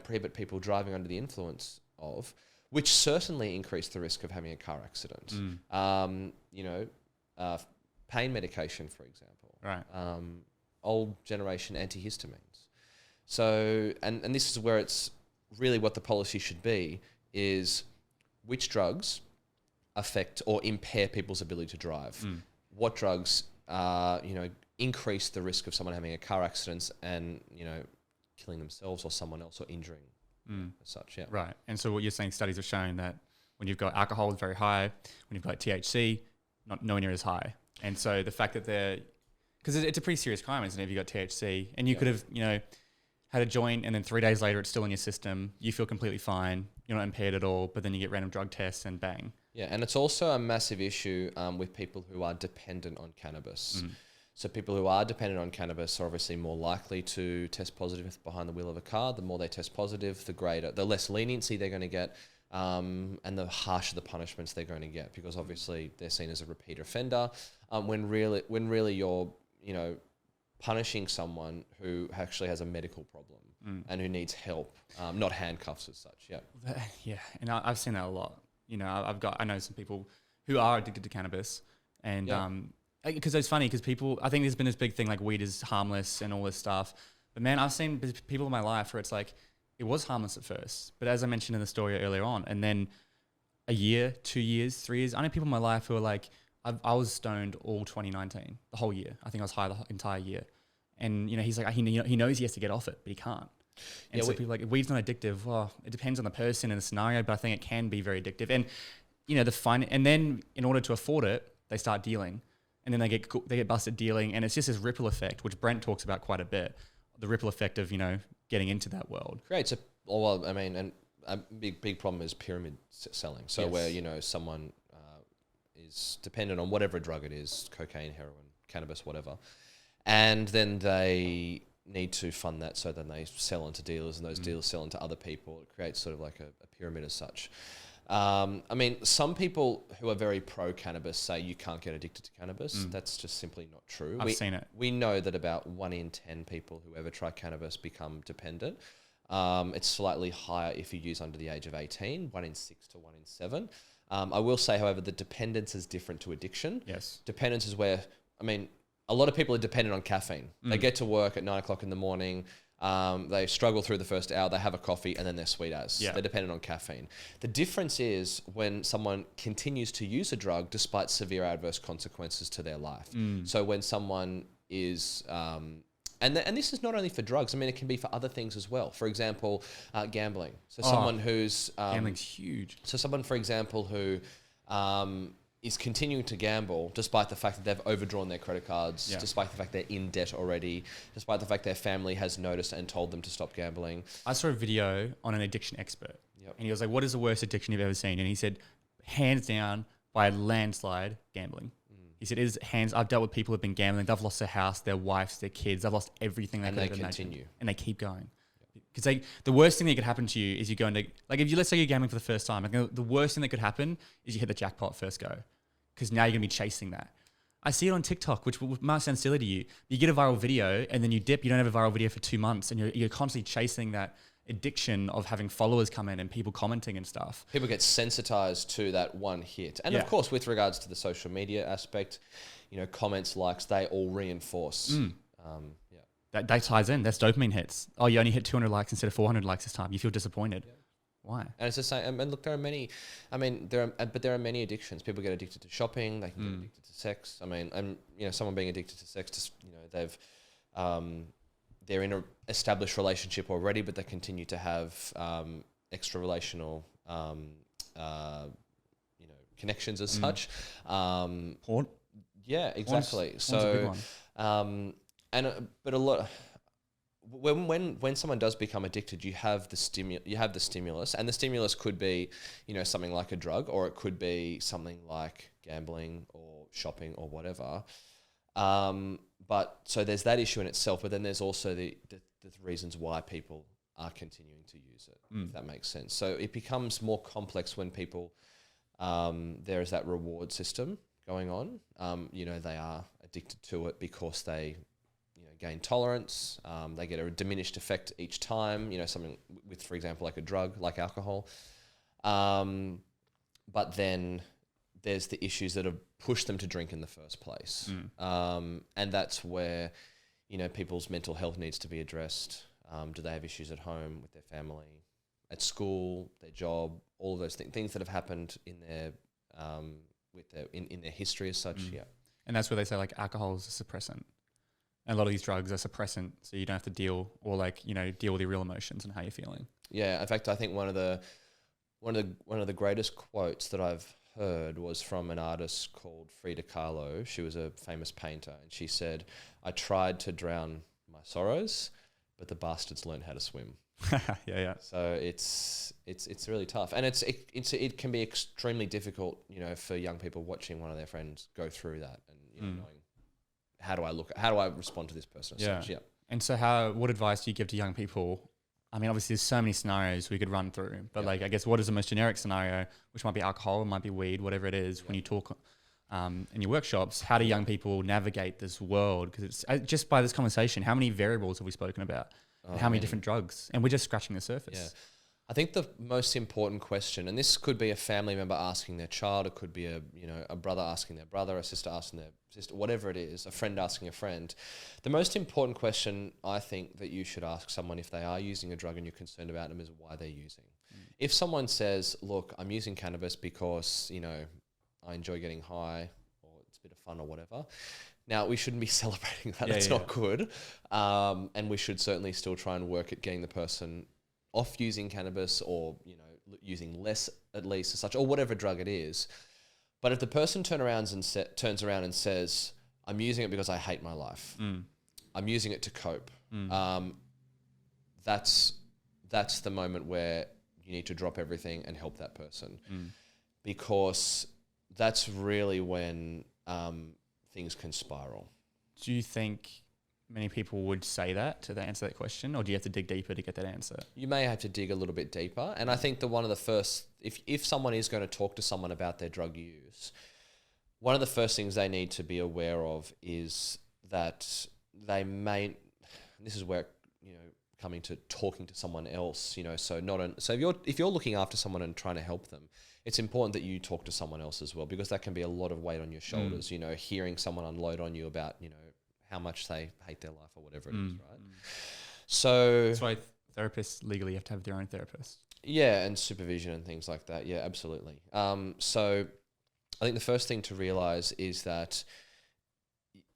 prohibit people driving under the influence of, which certainly increase the risk of having a car accident. Pain medication, for example. Right. Old generation antihistamines. So, and this is where it's really what the policy should be, is which drugs affect or impair people's ability to drive. What drugs, increase the risk of someone having a car accident and, killing themselves or someone else or injuring as such, yeah. Right. And so what you're saying, studies have shown that when you've got alcohol, it's very high. When you've got THC, nowhere near as high. And so the fact that because it's a pretty serious crime, isn't it, if you got THC, and you could have, had a joint and then 3 days later it's still in your system, you feel completely fine, you're not impaired at all, but then you get random drug tests and bang. Yeah, and it's also a massive issue with people who are dependent on cannabis. So people who are dependent on cannabis are obviously more likely to test positive behind the wheel of a car. The more they test positive, the less leniency they're going to get, and the harsher the punishments they're going to get, because obviously they're seen as a repeat offender. When really you're, punishing someone who actually has a medical problem and who needs help, not handcuffs as such. Yeah. Yeah, and I've seen that a lot. I know some people who are addicted to cannabis, and because it's funny because I think there's been this big thing like weed is harmless and all this stuff, but man, I've seen people in my life where it's like it was harmless at first, but as I mentioned in the story earlier on, and then a year, 2 years, 3 years, I know people in my life who are like, I was stoned all 2019, the whole year. I think I was high the entire year. And, he's like, he knows he has to get off it, but he can't. And so people are like, weed's not addictive. Well, it depends on the person and the scenario, but I think it can be very addictive. And, and then in order to afford it, they start dealing. And then they get busted dealing. And it's just this ripple effect, which Brent talks about quite a bit. The ripple effect of, getting into that world. Creates a big problem is pyramid selling. So where, someone is dependent on whatever drug it is, cocaine, heroin, cannabis, whatever. And then they need to fund that, so then they sell into dealers, and those dealers sell into other people. It creates sort of like a pyramid as such. Some people who are very pro-cannabis say you can't get addicted to cannabis. That's just simply not true. I've seen it. We know that about 1 in 10 people who ever try cannabis become dependent. It's slightly higher if you use under the age of 18, 1 in 6 to 1 in 7. I will say, however, that dependence is different to addiction. Yes. Dependence is where, a lot of people are dependent on caffeine. They get to work at 9 o'clock in the morning. They struggle through the first hour. They have a coffee and then they're sweet as. Yeah. They're dependent on caffeine. The difference is when someone continues to use a drug despite severe adverse consequences to their life. So when someone is... And this is not only for drugs. It can be for other things as well. For example, gambling. So someone who's... gambling's huge. So someone, for example, who is continuing to gamble despite the fact that they've overdrawn their credit cards, despite the fact they're in debt already, despite the fact their family has noticed and told them to stop gambling. I saw a video on an addiction expert. And he was like, what is the worst addiction you've ever seen? And he said, hands down, by a landslide, gambling. He said, I've dealt with people who've been gambling. They've lost their house, their wives, their kids. They've lost everything they could have imagined. Continue. And they keep going. Because the worst thing that could happen to you is you go into, let's say you're gambling for the first time. The worst thing that could happen is you hit the jackpot first go. Because now you're going to be chasing that. I see it on TikTok, which might sound silly to you. You get a viral video and then you dip, you don't have a viral video for 2 months, and you're constantly chasing that addiction of having followers come in and people commenting and stuff. People get sensitized to that one hit. And of course, with regards to the social media aspect, comments, likes, they all reinforce Yeah. That ties in. That's dopamine hits. Oh, you only hit 200 likes instead of 400 likes this time. You feel disappointed. Yeah. Why? And it's the same. And look, there are many. I mean, but there are many addictions. People get addicted to shopping. They can get addicted to sex. I mean, and someone being addicted to sex, just they've, they're in a established relationship already, but they continue to have extra relational, connections as such. Porn. Yeah, exactly. Porn's a big So, but a lot. When someone does become addicted, you have the stimulus, and the stimulus could be, something like a drug, or it could be something like gambling or shopping or whatever. But so there's that issue in itself, but then there's also the reasons why people are continuing to use it, if that makes sense. So it becomes more complex when people, there is that reward system going on. They are addicted to it because they gain tolerance. They get a diminished effect each time, something with, for example, like a drug, like alcohol. But then there's the issues that have pushed them to drink in the first place. And that's where, people's mental health needs to be addressed. Do they have issues at home, with their family, at school, their job, all of those things that have happened in their, in their history as such. Yeah. And that's where they say like alcohol is a suppressant. And a lot of these drugs are suppressant, so you don't have to deal with your real emotions and how you're feeling. Yeah, in fact, I think one of the greatest quotes that I've heard was from an artist called Frida Kahlo. She was a famous painter, and she said, "I tried to drown my sorrows, but the bastards learned how to swim." Yeah. So it's really tough, and it can be extremely difficult, for young people watching one of their friends go through that, and knowing, how do I respond to this person? Yeah. Such? Yeah. And so what advice do you give to young people? I mean, obviously there's so many scenarios we could run through, but I guess what is the most generic scenario, which might be alcohol, it might be weed, whatever it is, when you talk in your workshops, how do young people navigate this world? Because it's just by this conversation, how many variables have we spoken about? And how many different drugs? And we're just scratching the surface. Yeah. I think the most important question, and this could be a family member asking their child, it could be a brother asking their brother, a sister asking their sister, whatever it is, a friend asking a friend. The most important question I think that you should ask someone if they are using a drug and you're concerned about them is why they're using. If someone says, "Look, I'm using cannabis because, I enjoy getting high, or it's a bit of fun or whatever." Now, we shouldn't be celebrating that. That's not good. And we should certainly still try and work at getting the person off using cannabis, or using less at least as such, or whatever drug it is. But if the person turns around and says, "I'm using it because I hate my life. I'm using it to cope," that's the moment where you need to drop everything and help that person, because that's really when things can spiral. Do you think many people would say that to answer that question, or do you have to dig deeper to get that answer? You may have to dig a little bit deeper. And I think one of the first, if someone is going to talk to someone about their drug use, one of the first things they need to be aware of is that they may, this is where, coming to talking to someone else, so if you're looking after someone and trying to help them, it's important that you talk to someone else as well, because that can be a lot of weight on your shoulders, hearing someone unload on you about, how much they hate their life or whatever it is, right? So that's why therapists legally have to have their own therapist. Yeah, and supervision and things like that. Yeah, absolutely. So I think the first thing to realize is that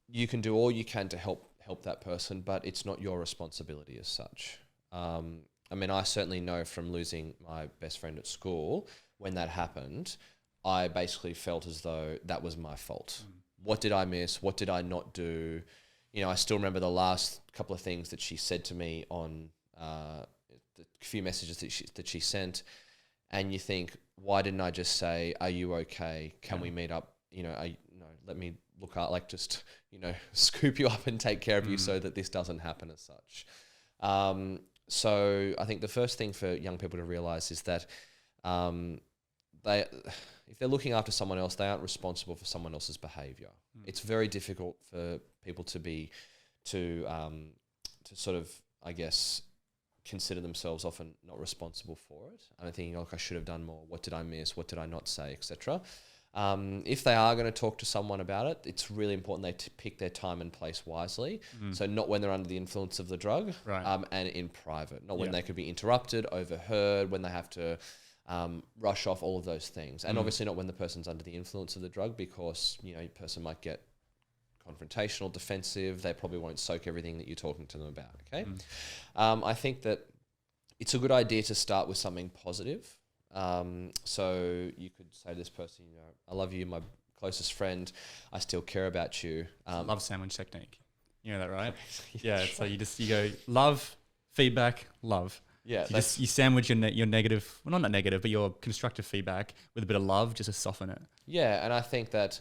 you can do all you can to help that person, but it's not your responsibility as such. I mean, I certainly know from losing my best friend at school, when that happened, I basically felt as though that was my fault. What did I miss? What did I not do? I still remember the last couple of things that she said to me on the few messages that she sent, and you think, why didn't I just say, "Are you okay? Can we meet up? Let me look out, like just scoop you up and take care of you so that this doesn't happen as such." So I think the first thing for young people to realize is that if they're looking after someone else, they aren't responsible for someone else's behavior. It's very difficult for people to sort of, I guess, consider themselves often not responsible for it. And I'm thinking, I should have done more. What did I miss? What did I not say, etc. If they are going to talk to someone about it, it's really important they pick their time and place wisely. So not when they're under the influence of the drug, Right. and in private, not when they could be interrupted, overheard, when they have to rush off, all of those things. And obviously not when the person's under the influence of the drug, because, you know, your person might get confrontational, defensive. They probably won't soak everything that you're talking to them about, okay? I think that it's a good idea to start with something positive. So you could say to this person, you know, I love you, my closest friend. I still care about you. Love sandwich technique. You know that, right? Yeah. So you go love, feedback, love. Yeah, So you sandwich your negative, well, not negative, but your constructive feedback with a bit of love just to soften it. Yeah, and I think that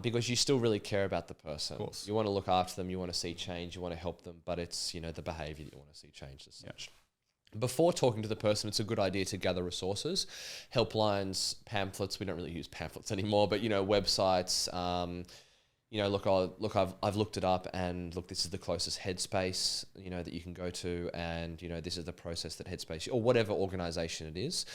because you still really care about the person. Of course. You want to look after them, you want to see change, you want to help them, but it's, you know, the behaviour that you want to see change as such. Before talking to the person, it's a good idea to gather resources, helplines, pamphlets. We don't really use pamphlets anymore, but, you know, websites. You know, I've looked it up, and look, this is the closest Headspace, you know, that you can go to, and, you know, this is the process that Headspace, or whatever organisation it is.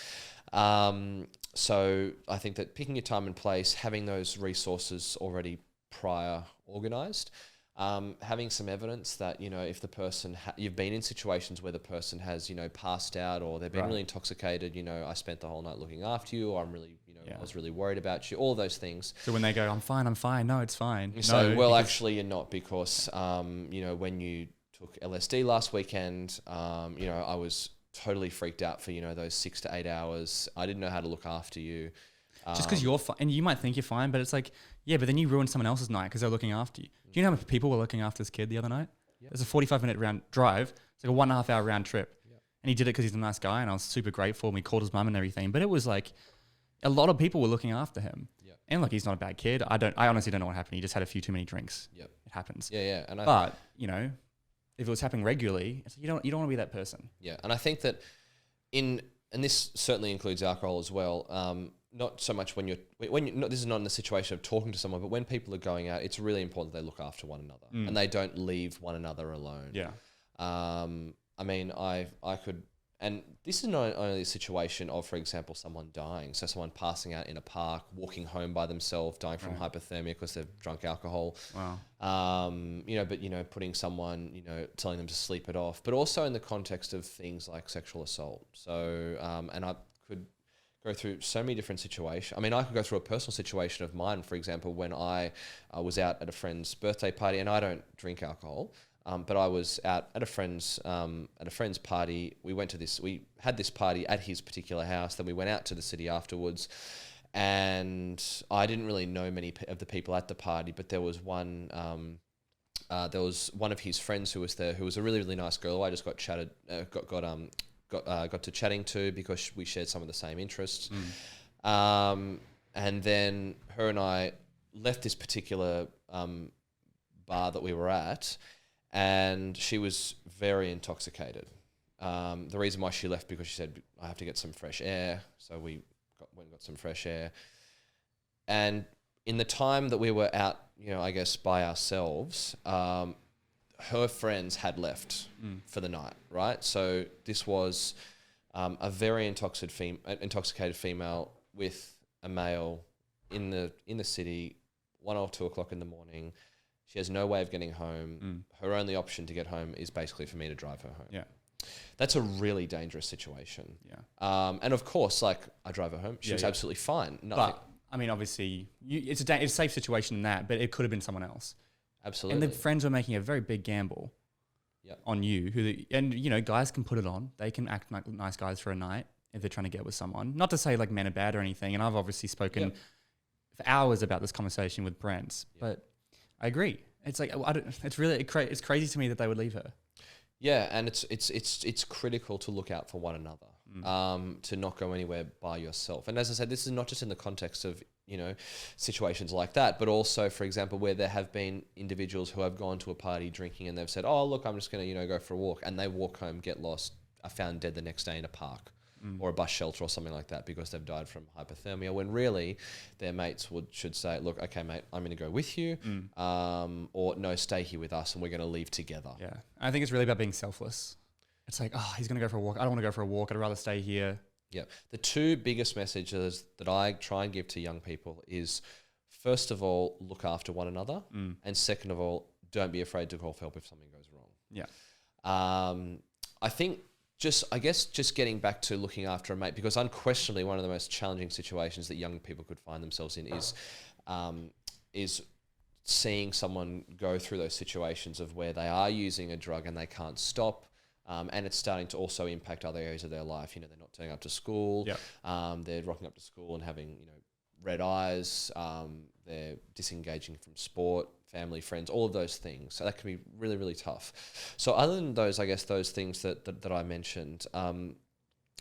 So I think that picking your time and place, having those resources already prior organised, having some evidence that, you know, if the person, you've been in situations where the person has, you know, passed out, or they've been really intoxicated, you know, I spent the whole night looking after you, or I'm really, you know, I was really worried about you, all those things. So when they go, I'm fine, no, it's fine. So, well, actually you're not, because, you know, when you took LSD last weekend, you know, I was totally freaked out for, you know, those 6 to 8 hours. I didn't know how to look after you. Just because you're fine, and you might think you're fine, but it's like, yeah, but then you ruin someone else's night because they're looking after you. Do you know how many people were looking after this kid the other night? Yep. It's a 45-minute round drive. It's like a 1.5 hour round trip. Yep. And he did it because he's a nice guy, and I was super grateful. And we called his mum and everything. But it was like a lot of people were looking after him. Yep. And look, he's not a bad kid. I honestly don't know what happened. He just had a few too many drinks. Yep. It happens. Yeah. But you know, if it was happening regularly, it's like you don't want to be that person. Yeah, and I think that and this certainly includes alcohol as well. Not so much when you're this is not in the situation of talking to someone, but when people are going out, it's really important that they look after one another and they don't leave one another alone. Yeah. I mean, I could, and this is not only a situation of, for example, someone dying. So someone passing out in a park, walking home by themselves, dying from hypothermia because they've drunk alcohol. Wow. You know, but, you know, putting someone, you know, telling them to sleep it off, but also in the context of things like sexual assault. So, and I could go through so many different situations. I mean, I could go through a personal situation of mine, for example, when I was out at a friend's birthday party, and I don't drink alcohol, but I was out at a friend's party. We had this party at his particular house. Then we went out to the city afterwards, and I didn't really know many of the people at the party, but there was one of his friends who was there, who was a really, really nice girl. I just got to chatting to because we shared some of the same interests. And then her and I left this particular bar that we were at, and she was very intoxicated. The reason why she left, because she said, I have to get some fresh air. So we went and got some fresh air. And in the time that we were out, you know, I guess by ourselves, her friends had left for the night, right? So this was a very intoxicated female with a male in the city, 1 or 2 o'clock in the morning. She has no way of getting home. Her only option to get home is basically for me to drive her home. Yeah. That's a really dangerous situation. Yeah. And of course, like, I drive her home. She was absolutely fine. Nothing. But I mean, obviously, it's a safe situation in that, but it could have been someone else. Absolutely. And the friends were making a very big gamble on you. And, you know, guys can put it on. They can act like nice guys for a night if they're trying to get with someone. Not to say, like, men are bad or anything. And I've obviously spoken for hours about this conversation with Brent. But I agree. It's like, it's crazy to me that they would leave her. Yeah, and it's critical to look out for one another, to not go anywhere by yourself. And as I said, this is not just in the context of, you know, situations like that, but also, for example, where there have been individuals who have gone to a party drinking and they've said, oh, look, I'm just going to, you know, go for a walk. And they walk home, get lost, are found dead the next day in a park or a bus shelter or something like that because they've died from hypothermia, when really their mates should say, look, okay, mate, I'm going to go with you, or no, stay here with us and we're going to leave together. Yeah. I think it's really about being selfless. It's like, oh, he's going to go for a walk. I don't want to go for a walk. I'd rather stay here. Yeah. The two biggest messages that I try and give to young people is, first of all, look after one another. And second of all, don't be afraid to call for help if something goes wrong. Yeah. I think just getting back to looking after a mate, because unquestionably one of the most challenging situations that young people could find themselves in is seeing someone go through those situations of where they are using a drug and they can't stop. And it's starting to also impact other areas of their life. You know, they're not turning up to school. Yep. They're rocking up to school and having, red eyes. They're disengaging from sport, family, friends, all of those things. So that can be really, really tough. So other than those, I guess those things that I mentioned,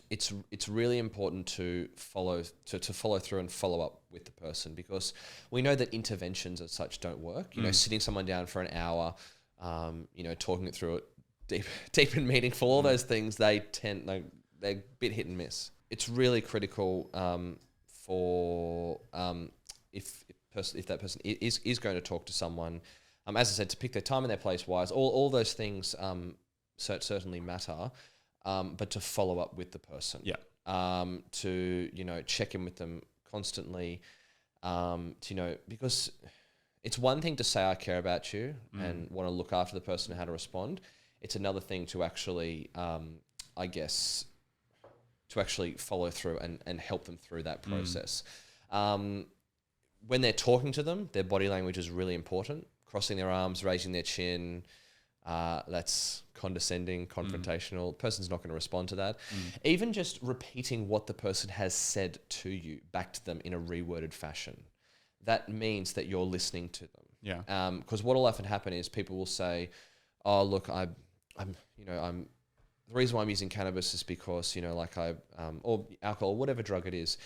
it's really important to follow through and follow up with the person, because we know that interventions as such don't work. Sitting someone down for an hour, talking it through it, deep and meaningful, all those things, they're a bit hit and miss. It's really critical for if that person is going to talk to someone, as I said, to pick their time and their place wise. All those things certainly matter, but to follow up with the person. Yeah. To check in with them constantly. Because it's one thing to say I care about you and want to look after the person and how to respond. It's another thing to actually, follow through and help them through that process. When they're talking to them, their body language is really important. Crossing their arms, raising their chin, that's condescending, confrontational. The person's not going to respond to that. Even just repeating what the person has said to you back to them in a reworded fashion, that means that you're listening to them. Yeah. Because what will often happen is people will say, "Oh, look, I'm the reason why I'm using cannabis is because or alcohol, whatever drug it is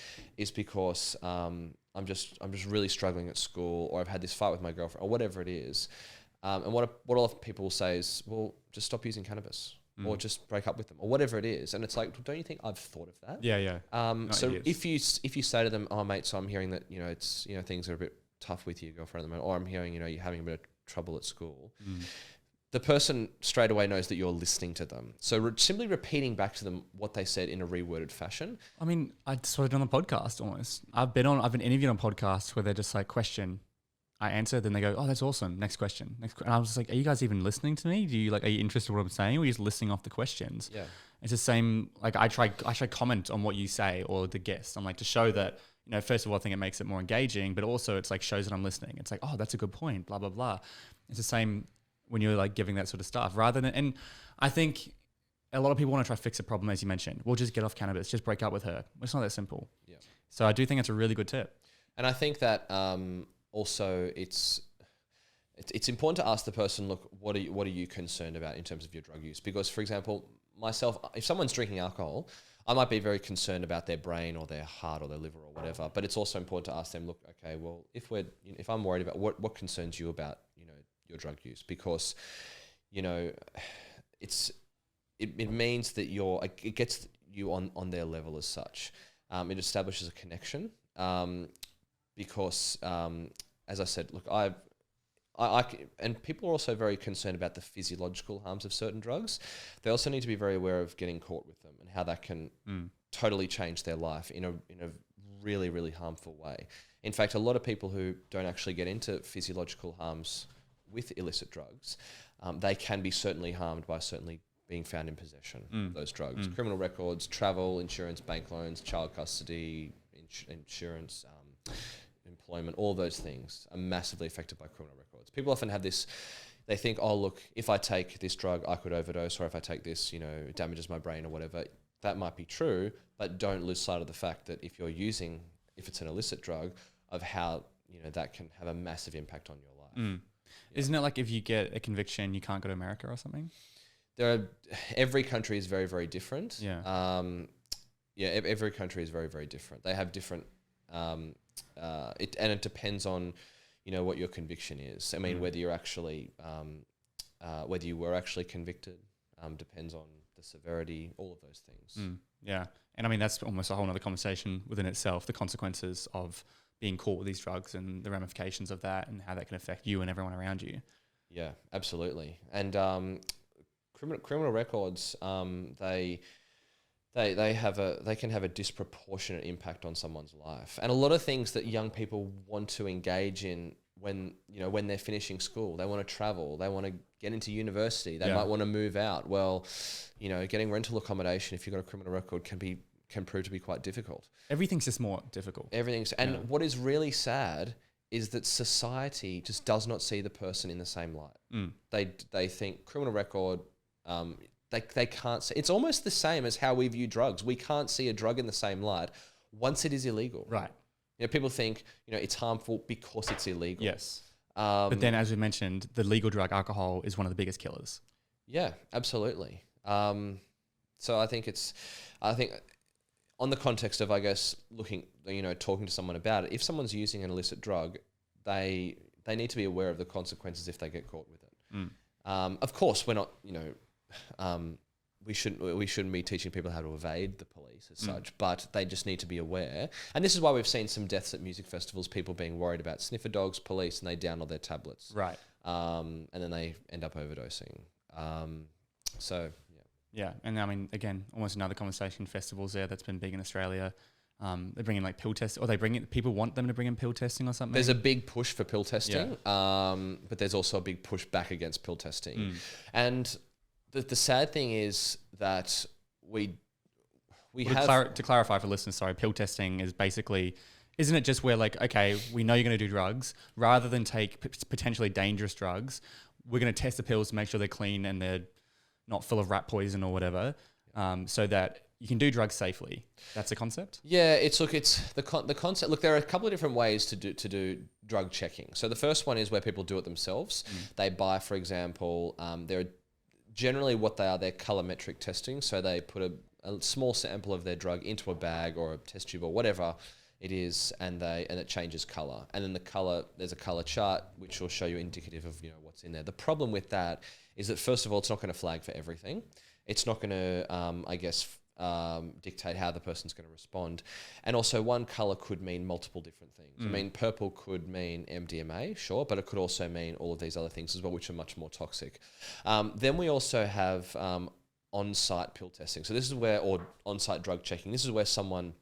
because I'm just really struggling at school, or I've had this fight with my girlfriend, or whatever it is." And what a lot of people will say is, "Well, just stop using cannabis, or just break up with them, or whatever it is." And it's like, don't you think I've thought of that? Yeah. So if you say to them, "Oh, mate, so I'm hearing that it's things are a bit tough with your girlfriend at the moment, or I'm hearing you're having a bit of trouble at school." The person straight away knows that you're listening to them. So simply repeating back to them what they said in a reworded fashion. I mean, I sort of done on the podcast almost. I've been interviewed on podcasts where they're just like, question, I answer, then they go, "Oh, that's awesome. Next question." And I was just like, are you guys even listening to me? Are you interested in what I'm saying? Or are you just listening off the questions? Yeah. It's the same. Like I try comment on what you say or the guest. I'm like, to show that, first of all, I think it makes it more engaging, but also it's like shows that I'm listening. It's like, oh, that's a good point, blah, blah, blah. It's the same when you're like giving that sort of stuff rather than, and I think a lot of people want to try to fix a problem, as you mentioned. We'll just get off cannabis, just break up with her. It's not that simple. Yeah. So I do think it's a really good tip. And I think that also it's important to ask the person, look, what are you concerned about in terms of your drug use? Because, for example, myself, if someone's drinking alcohol, I might be very concerned about their brain or their heart or their liver or whatever. But it's also important to ask them, look, okay, well, if I'm worried about what concerns you about your drug use, because it means that it gets you on their level as such. It establishes a connection. Because, as I said, look, and people are also very concerned about the physiological harms of certain drugs. They also need to be very aware of getting caught with them and how that can totally change their life in a really, really harmful way. In fact, a lot of people who don't actually get into physiological harms with illicit drugs, they can be certainly harmed by certainly being found in possession of those drugs. Criminal records, travel, insurance, bank loans, child custody, insurance, employment, all those things are massively affected by criminal records. People often have this, they think, oh, look, if I take this drug, I could overdose, or if I take this, it damages my brain or whatever. That might be true, but don't lose sight of the fact that if it's an illicit drug, of how, that can have a massive impact on your life. Isn't it like if you get a conviction, you can't go to America or something? Every country is very, very different. Yeah. Every country is very, very different. They have different, it depends on, what your conviction is. I mean, whether you're actually, whether you were actually convicted, depends on the severity, all of those things. Yeah. And I mean, that's almost a whole other conversation within itself, the consequences of being caught with these drugs and the ramifications of that and how that can affect you and everyone around you. Yeah, absolutely. And criminal records, they can have a disproportionate impact on someone's life. And a lot of things that young people want to engage in when they're finishing school, they want to travel, they want to get into university, they might want to move out. Well, getting rental accommodation if you've got a criminal record can prove to be quite difficult. Everything's just more difficult. And what is really sad is that society just does not see the person in the same light. They think criminal record, they can't see. It's almost the same as how we view drugs. We can't see a drug in the same light once it is illegal. Right. People think, it's harmful because it's illegal. Yes. But then, as we mentioned, the legal drug alcohol is one of the biggest killers. Yeah, absolutely. So I think on the context of, I guess, talking to someone about it, if someone's using an illicit drug, they need to be aware of the consequences if they get caught with it. Of course, we're not, we shouldn't be teaching people how to evade the police as such, but they just need to be aware. And this is why we've seen some deaths at music festivals, people being worried about sniffer dogs, police, and they down all their tablets. Right. And then they end up overdosing. Yeah, and I mean, again, almost another conversation, festivals there that's been big in Australia. They bring in like pill test, or people want them to bring in pill testing or something. There's a big push for pill testing, but there's also a big push back against pill testing. And the sad thing is that to clarify for listeners, sorry, pill testing is basically, isn't it just where like, okay, we know you're going to do drugs, rather than take potentially dangerous drugs, we're going to test the pills to make sure they're clean and they're not full of rat poison or whatever, so that you can do drugs safely. That's the concept? Yeah, it's the concept. Look, there are a couple of different ways to do drug checking. So the first one is where people do it themselves. They buy, for example, they're colorimetric testing. So they put a small sample of their drug into a bag or a test tube or whatever it is, and it changes color. And then there's a color chart which will show you indicative of what's in there. The problem with that is that, first of all, it's not going to flag for everything. It's not going to, dictate how the person's going to respond. And also, one color could mean multiple different things. I mean, purple could mean MDMA, sure, but it could also mean all of these other things as well, which are much more toxic. Then we also have on-site pill testing. So this is or on-site drug checking. This is where someone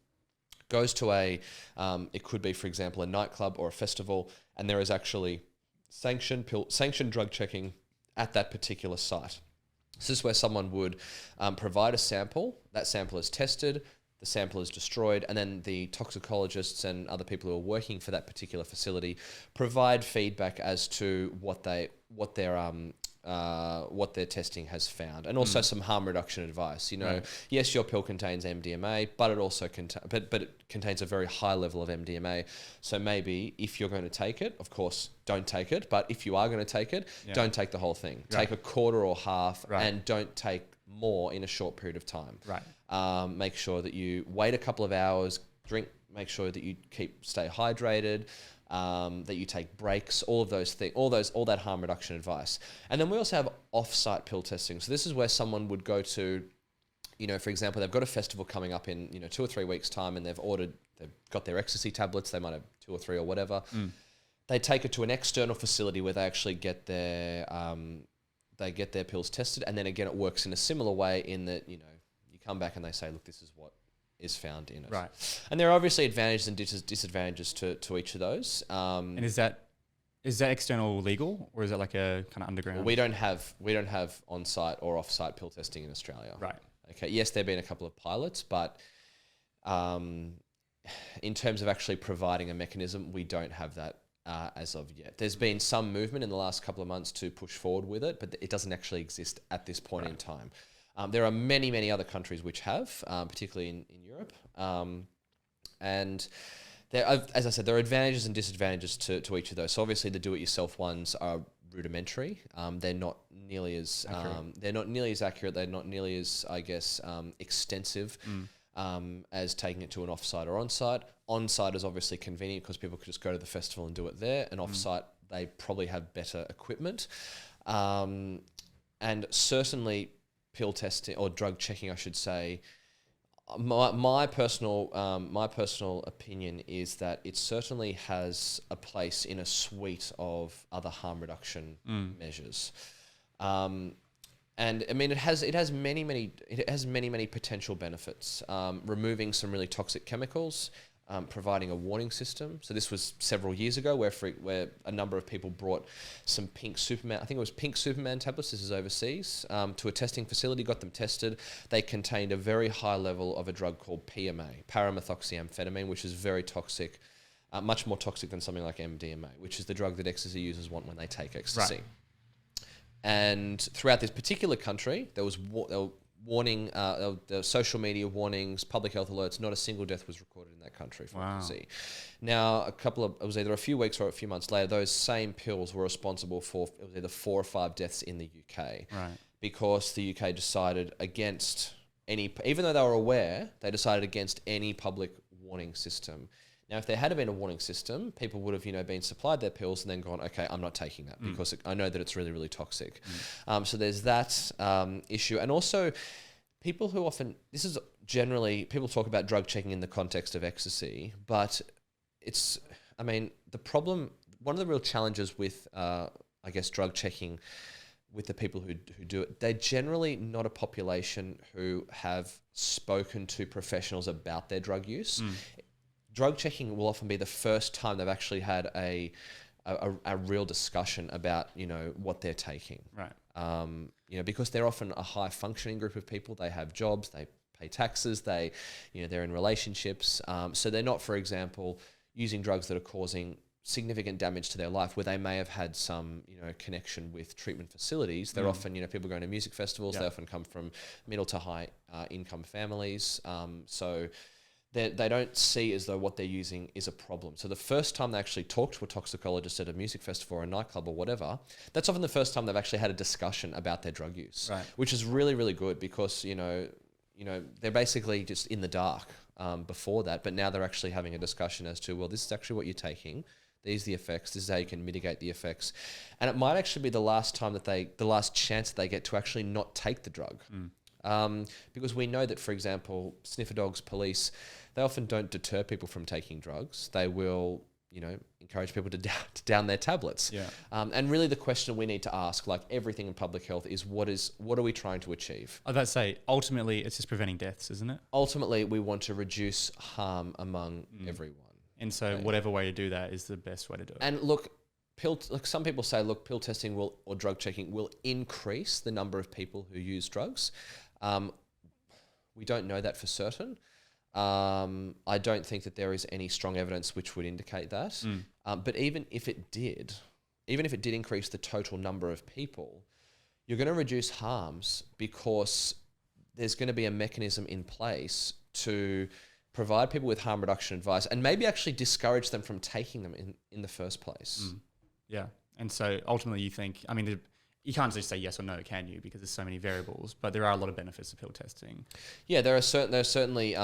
goes to it could be, for example, a nightclub or a festival, and there is actually sanctioned drug checking at that particular site. This is where someone would provide a sample. That sample is tested, the sample is destroyed, and then the toxicologists and other people who are working for that particular facility provide feedback as to what their testing has found, and also some harm reduction advice. Yes, your pill contains MDMA, but it also it contains a very high level of MDMA. So maybe if you're going to take it, of course, don't take it. But if you are going to take it, don't take the whole thing. Right. Take a quarter or half, and don't take more in a short period of time. Right. Make sure that you wait a couple of hours, drink. Make sure that you stay hydrated. That you take breaks, all of those things, all that harm reduction advice. And then we also have off-site pill testing. So this is where someone would go to, for example, they've got a festival coming up in 2 or 3 weeks' time, and they've got their ecstasy tablets. They might have 2 or 3 or whatever. They take it to an external facility where they actually get their pills tested, and then again it works in a similar way in that you come back and they say, look, this is what is found in it. Right. And there are obviously advantages and disadvantages to each of those. And is that external legal, or is it like a kind of underground? Well, we don't have on-site or off-site pill testing in Australia. Right. Okay. Yes, there've been a couple of pilots, but in terms of actually providing a mechanism, we don't have that as of yet. There's been some movement in the last couple of months to push forward with it, but it doesn't actually exist at this point in time. There are many, many other countries which have, particularly in Europe. And there, as I said, there are advantages and disadvantages to each of those. So obviously the do-it-yourself ones are rudimentary. They're not nearly as accurate. They're not nearly as, I guess, extensive as taking it to an offsite or onsite. Onsite is obviously convenient because people could just go to the festival and do it there. And offsite, they probably have better equipment. And certainly pill testing or drug checking, I should say, my personal opinion is that it certainly has a place in a suite of other harm reduction measures. And And I mean, it has many potential benefits. Removing some really toxic chemicals, providing a warning system. So this was several years ago, where a number of people brought some pink Superman. I think it was pink Superman tablets. This is overseas, to a testing facility. Got them tested. They contained a very high level of a drug called PMA, paramethoxyamphetamine, which is very toxic, much more toxic than something like MDMA, which is the drug that ecstasy users want when they take ecstasy. Right. And throughout this particular country, there was warning, the social media warnings, public health alerts. Not a single death was recorded in that country from what I can see. Now, it was either a few weeks or a few months later, those same pills were responsible for, it was either 4 or 5 deaths in the UK. Right. Because the UK decided against even though they were aware, they decided against any public warning system. Now, if there had been a warning system, people would have, been supplied their pills and then gone, okay, I'm not taking that because I know that it's really, really toxic. So there's that issue. And also, people who often, this is generally, people talk about drug checking in the context of ecstasy, but the problem, one of the real challenges with, drug checking with the people who do it, they're generally not a population who have spoken to professionals about their drug use. Drug checking will often be the first time they've actually had a real discussion about, what they're taking. Right. Because they're often a high functioning group of people. They have jobs, they pay taxes, they're in relationships. So they're not, for example, using drugs that are causing significant damage to their life, where they may have had some, connection with treatment facilities. They're often, people going to music festivals. They often come from middle to high income families. So they don't see as though what they're using is a problem. So the first time they actually talk to a toxicologist at a music festival or a nightclub or whatever, that's often the first time they've actually had a discussion about their drug use, right. Which is really, really good because, they're basically just in the dark before that, but now they're actually having a discussion as to, well, this is actually what you're taking. These are the effects. This is how you can mitigate the effects. And it might actually be the last chance that they get to actually not take the drug. Because we know that, for example, sniffer dogs, police, they often don't deter people from taking drugs. They will, encourage people to down their tablets. Yeah. And really the question we need to ask, like everything in public health, is what are we trying to achieve? I'd say, ultimately, it's just preventing deaths, isn't it? Ultimately, we want to reduce harm among everyone. And so whatever way to do that is the best way to do it. And look, some people say, pill testing or drug checking will increase the number of people who use drugs. We don't know that for certain. I don't think that there is any strong evidence which would indicate that. But even if it did increase the total number of people, you're going to reduce harms because there's going to be a mechanism in place to provide people with harm reduction advice and maybe actually discourage them from taking them in the first place. Yeah. And so ultimately you think, you can't just say yes or no, can you? Because there's so many variables, but there are a lot of benefits to pill testing. Yeah, there are certainly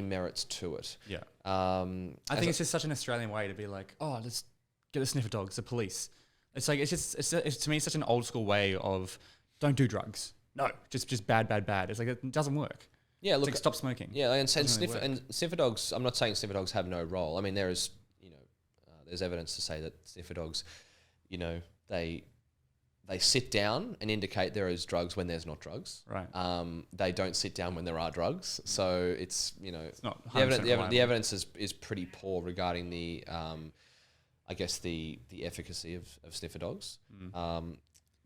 merits to it. Yeah. I think it's just such an Australian way to be like, oh, let's get the sniffer dogs, the police. It's like, it's to me, it's such an old school way of don't do drugs. No, just bad. It's like, it doesn't work. Yeah, look, like stop smoking. Yeah, and sniffer dogs. I'm not saying sniffer dogs have no role. There is, there's evidence to say that sniffer dogs, they sit down and indicate there is drugs when there's not drugs. Right. They don't sit down when there are drugs. So it's it's not the evidence is pretty poor regarding the the efficacy of sniffer dogs. But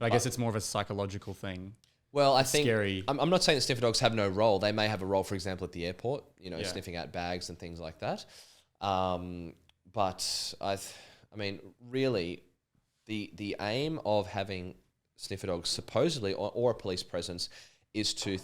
I guess it's more of a psychological thing. Well, I think scary. I'm not saying that sniffer dogs have no role. They may have a role, for example, at the airport, sniffing out bags and things like that. But really, the aim of having sniffer dogs supposedly or a police presence is to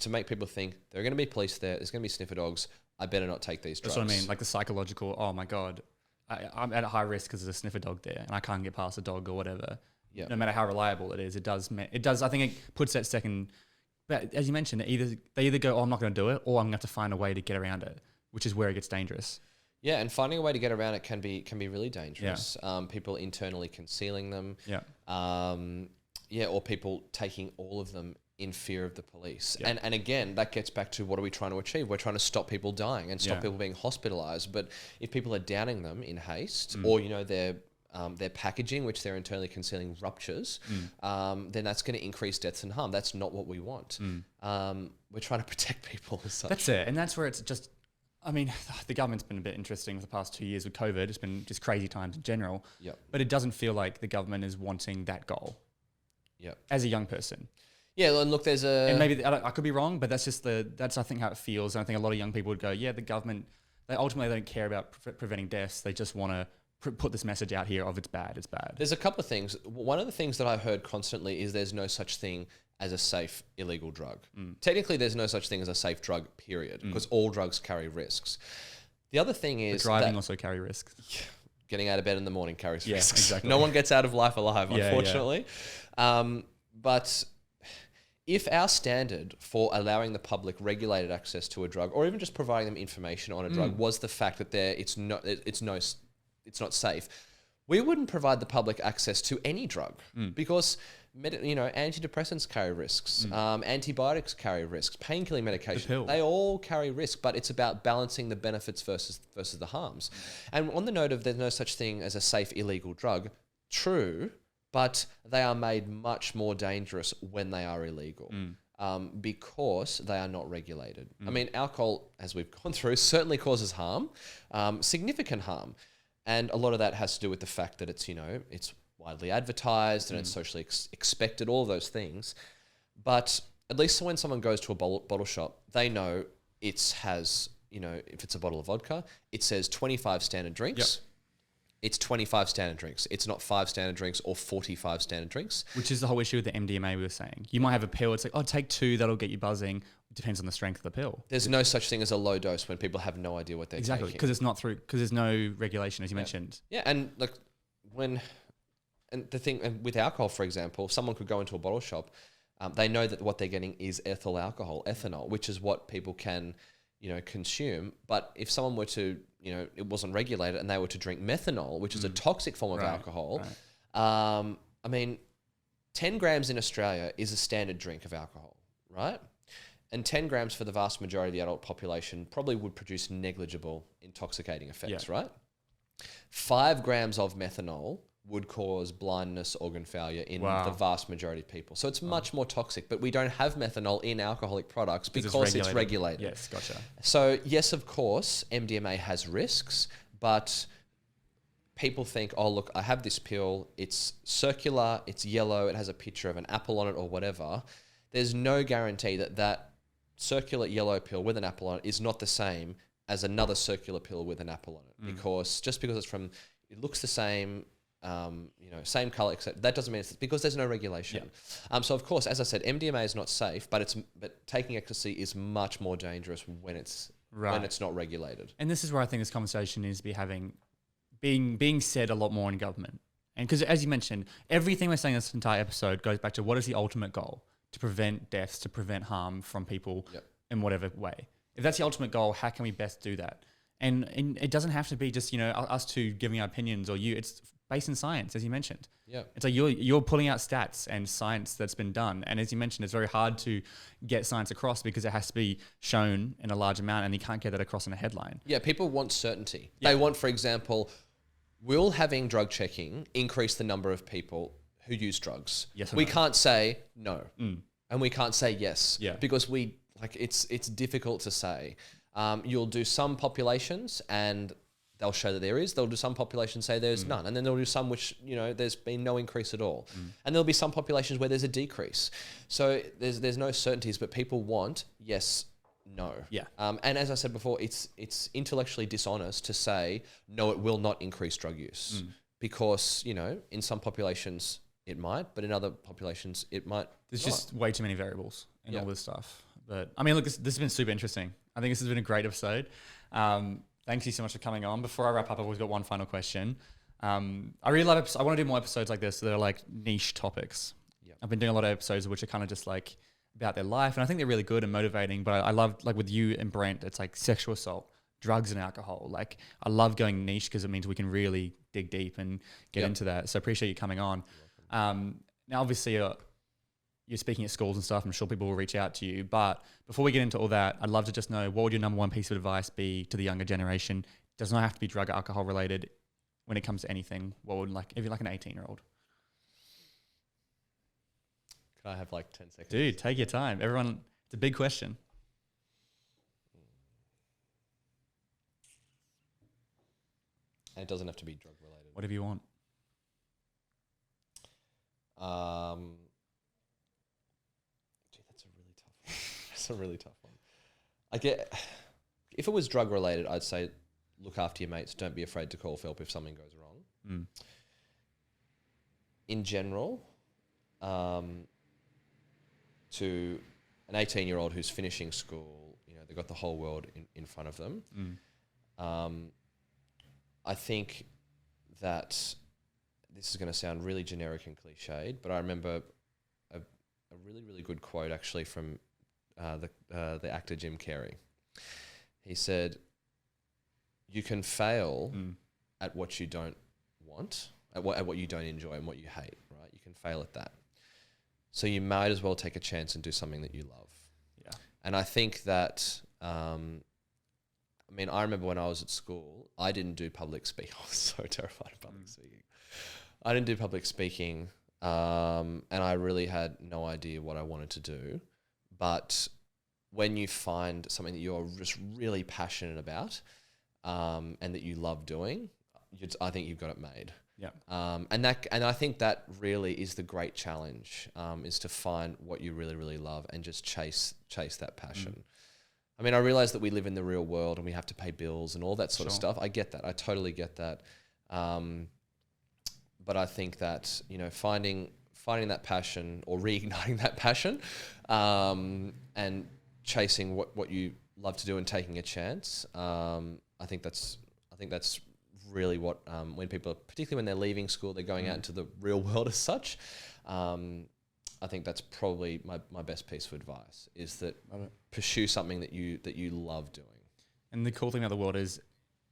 make people think there are going to be police there. There's going to be sniffer dogs. I better not take these drugs. That's what I mean. Like the psychological. Oh my god, I'm at a high risk because there's a sniffer dog there, and I can't get past a dog or whatever. Yeah. No matter how reliable it is, it does. I think it puts that second. But as you mentioned, they either go, "Oh, I'm not going to do it," or I'm going to have to find a way to get around it, which is where it gets dangerous. Yeah, and finding a way to get around it can be really dangerous. Yeah. People internally concealing them. Yeah. Or people taking all of them in fear of the police. Yeah. And again, that gets back to what are we trying to achieve? We're trying to stop people dying and stop people being hospitalized. But if people are downing them in haste, or they're their packaging, which they're internally concealing, ruptures, then that's going to increase deaths and harm. That's not what we want. We're trying to protect people as such. That's it. And that's where it's just, I mean, the government's been a bit interesting for the past 2 years with COVID. It's been just crazy times in general. Yep. But it doesn't feel like the government is wanting that goal. Yep. As a young person. Yeah, and look, and maybe I could be wrong, but that's just that's I think how it feels. And I think a lot of young people would go, yeah, the government, they ultimately don't care about preventing deaths. They just want to put this message out here of it's bad. There's a couple of things. One of the things that I heard constantly is there's no such thing as a safe illegal drug. Technically, there's no such thing as a safe drug, period, because all drugs carry risks. The other thing is driving also carry risks. Getting out of bed in the morning carries risks. Exactly. No one gets out of life alive, unfortunately. But if our standard for allowing the public regulated access to a drug, or even just providing them information on a drug, was the fact that it's not safe, we wouldn't provide the public access to any drug because antidepressants carry risks, antibiotics carry risks, painkilling medication, they all carry risk, but it's about balancing the benefits versus the harms. And on the note of there's no such thing as a safe illegal drug, true, but they are made much more dangerous when they are illegal. Because they are not regulated. I mean, alcohol, as we've gone through, certainly causes harm, significant harm. And a lot of that has to do with the fact that it's widely advertised and it's socially expected, all of those things. But at least when someone goes to a bottle shop, they know it has, if it's a bottle of vodka, it says 25 standard drinks. Yep. It's 25 standard drinks. It's not 5 standard drinks or 45 standard drinks. Which is the whole issue with the MDMA we were saying. You might have a pill, it's like, take 2, that'll get you buzzing. It depends on the strength of the pill. There's no such thing as a low dose when people have no idea what they're taking. Exactly, because there's no regulation, as you mentioned. Yeah, and the thing with alcohol, for example, someone could go into a bottle shop, they know that what they're getting is ethyl alcohol, ethanol, which is what people can, consume. But if someone were to, it wasn't regulated and they were to drink methanol, which is a toxic form of alcohol, I mean, 10 grams in Australia is a standard drink of alcohol, right? And 10 grams for the vast majority of the adult population probably would produce negligible intoxicating effects, right? 5 grams of methanol would cause blindness, organ failure in the vast majority of people. So it's much more toxic, but we don't have methanol in alcoholic products because it's regulated. Yes, gotcha. So yes, of course, MDMA has risks, but people think, oh, look, I have this pill, it's circular, it's yellow, it has a picture of an apple on it or whatever. There's no guarantee that circular yellow pill with an apple on it is not the same as another circular pill with an apple on it. Because just because it looks the same, same color, except that doesn't mean it's because there's no regulation. So of course, as I said, MDMA is not safe, but taking ecstasy is much more dangerous when it's not regulated. And this is where I think this conversation needs to be being said a lot more in government. And because as you mentioned, everything we're saying in this entire episode goes back to what is the ultimate goal? To prevent deaths, to prevent harm from people in whatever way. If that's the ultimate goal, how can we best do that? And it doesn't have to be just, us two giving our opinions or you. It's based in science, as you mentioned. Yeah. It's like you're pulling out stats and science that's been done. And as you mentioned, it's very hard to get science across because it has to be shown in a large amount and you can't get that across in a headline. Yeah, people want certainty. Yeah. They want, for example, will having drug checking increase the number of people who use drugs? Yes or we no? Can't say no. And we can't say yes. Yeah. Because it's difficult to say. You'll do some populations and they'll show that there is. They'll do some populations say there's none. And then they'll do some which, there's been no increase at all. And there'll be some populations where there's a decrease. So there's no certainties, but people want yes, no. Yeah. And as I said before, it's intellectually dishonest to say, no, it will not increase drug use. Because, in some populations it might, but in other populations it might There's not. just way too many variables in all this stuff. But I mean, look, this has been super interesting. I think this has been a great episode. Thank you so much for coming on. Before I wrap up, I've always got one final question. I really love I want to do more episodes like this that are like niche topics. Yep. I've been doing a lot of episodes which are kind of just like about their life, and I think they're really good and motivating. But I love, like with you and Brent, it's like sexual assault, drugs and alcohol. Like I love going niche because it means we can really dig deep and get into that. So I appreciate you coming on. Now, obviously, you're speaking at schools and stuff. I'm sure people will reach out to you. But before we get into all that, I'd love to just know, what would your number one piece of advice be to the younger generation? It does not have to be drug or alcohol related. when it comes to anything, what would if you're like an 18-year-old? Can I have like 10 seconds? Dude, take your time. Everyone, it's a big question. And it doesn't have to be drug related. Whatever you want. Gee, that's a really tough one. That's a really tough one. If it was drug related, I'd say look after your mates. Don't be afraid to call for help if something goes wrong. Mm. In general, to an 18-year-old who's finishing school, they've got the whole world in front of them. I think that this is going to sound really generic and cliched, but I remember a really, really good quote actually from the actor Jim Carrey. He said, "You can fail at what you don't want, at what you don't enjoy and what you hate, right? You can fail at that. So you might as well take a chance and do something that you love." Yeah. And I think that, I remember when I was at school, I didn't do public speaking. I was so terrified of public speaking. I didn't do public speaking, and I really had no idea what I wanted to do. But when you find something that you're just really passionate about, and that you love doing, I think you've got it made. Yeah. And I think that really is the great challenge, is to find what you really, really love and just chase that passion. I realize that we live in the real world and we have to pay bills and all that sort of stuff. I get that. I totally get that. But I think that, finding that passion or reigniting that passion, and chasing what you love to do and taking a chance, I think that's really what, when people, particularly when they're leaving school, they're going out into the real world as such. I think that's probably my best piece of advice, is that pursue something that you love doing. And the cool thing about the world is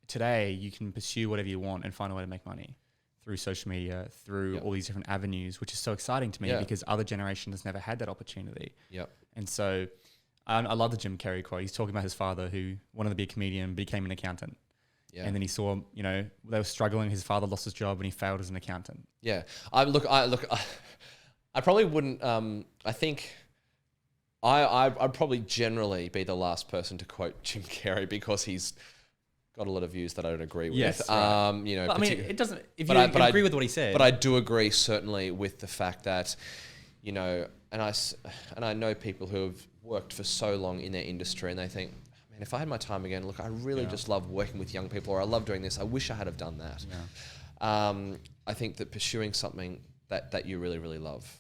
today you can pursue whatever you want and find a way to make money through social media, through all these different avenues, which is so exciting to me because other generations never had that opportunity. Yep. And so I love the Jim Carrey quote. He's talking about his father who wanted to be a comedian, became an accountant. Yeah. And then he saw, they were struggling. His father lost his job and he failed as an accountant. Yeah. I probably wouldn't, I think I'd probably generally be the last person to quote Jim Carrey because he's got a lot of views that I don't agree with. Yes, right. It doesn't, if you agree with what he said. But I do agree certainly with the fact that, and I know people who have worked for so long in their industry and they think, man, if I had my time again, look, I really just love working with young people, or I love doing this. I wish I had have done that. Yeah. I think that pursuing something that you really, really love.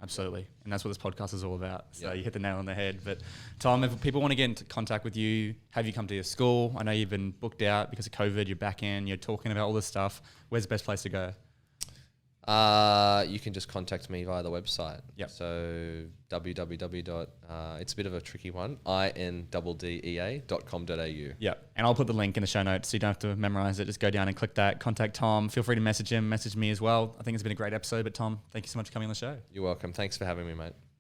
Absolutely. And that's what this podcast is all about. So you hit the nail on the head. But Tom, if people want to get into contact with you, have you come to your school? I know you've been booked out because of COVID. You're back in, you're talking about all this stuff. Where's the best place to go? You can just contact me via the website. Yep. So www. It's a bit of a tricky one. inddea.com.au. Yeah. And I'll put the link in the show notes so you don't have to memorize it. Just go down and click that. Contact Tom. Feel free to message him. Message me as well. I think it's been a great episode. But Tom, thank you so much for coming on the show. You're welcome. Thanks for having me, mate.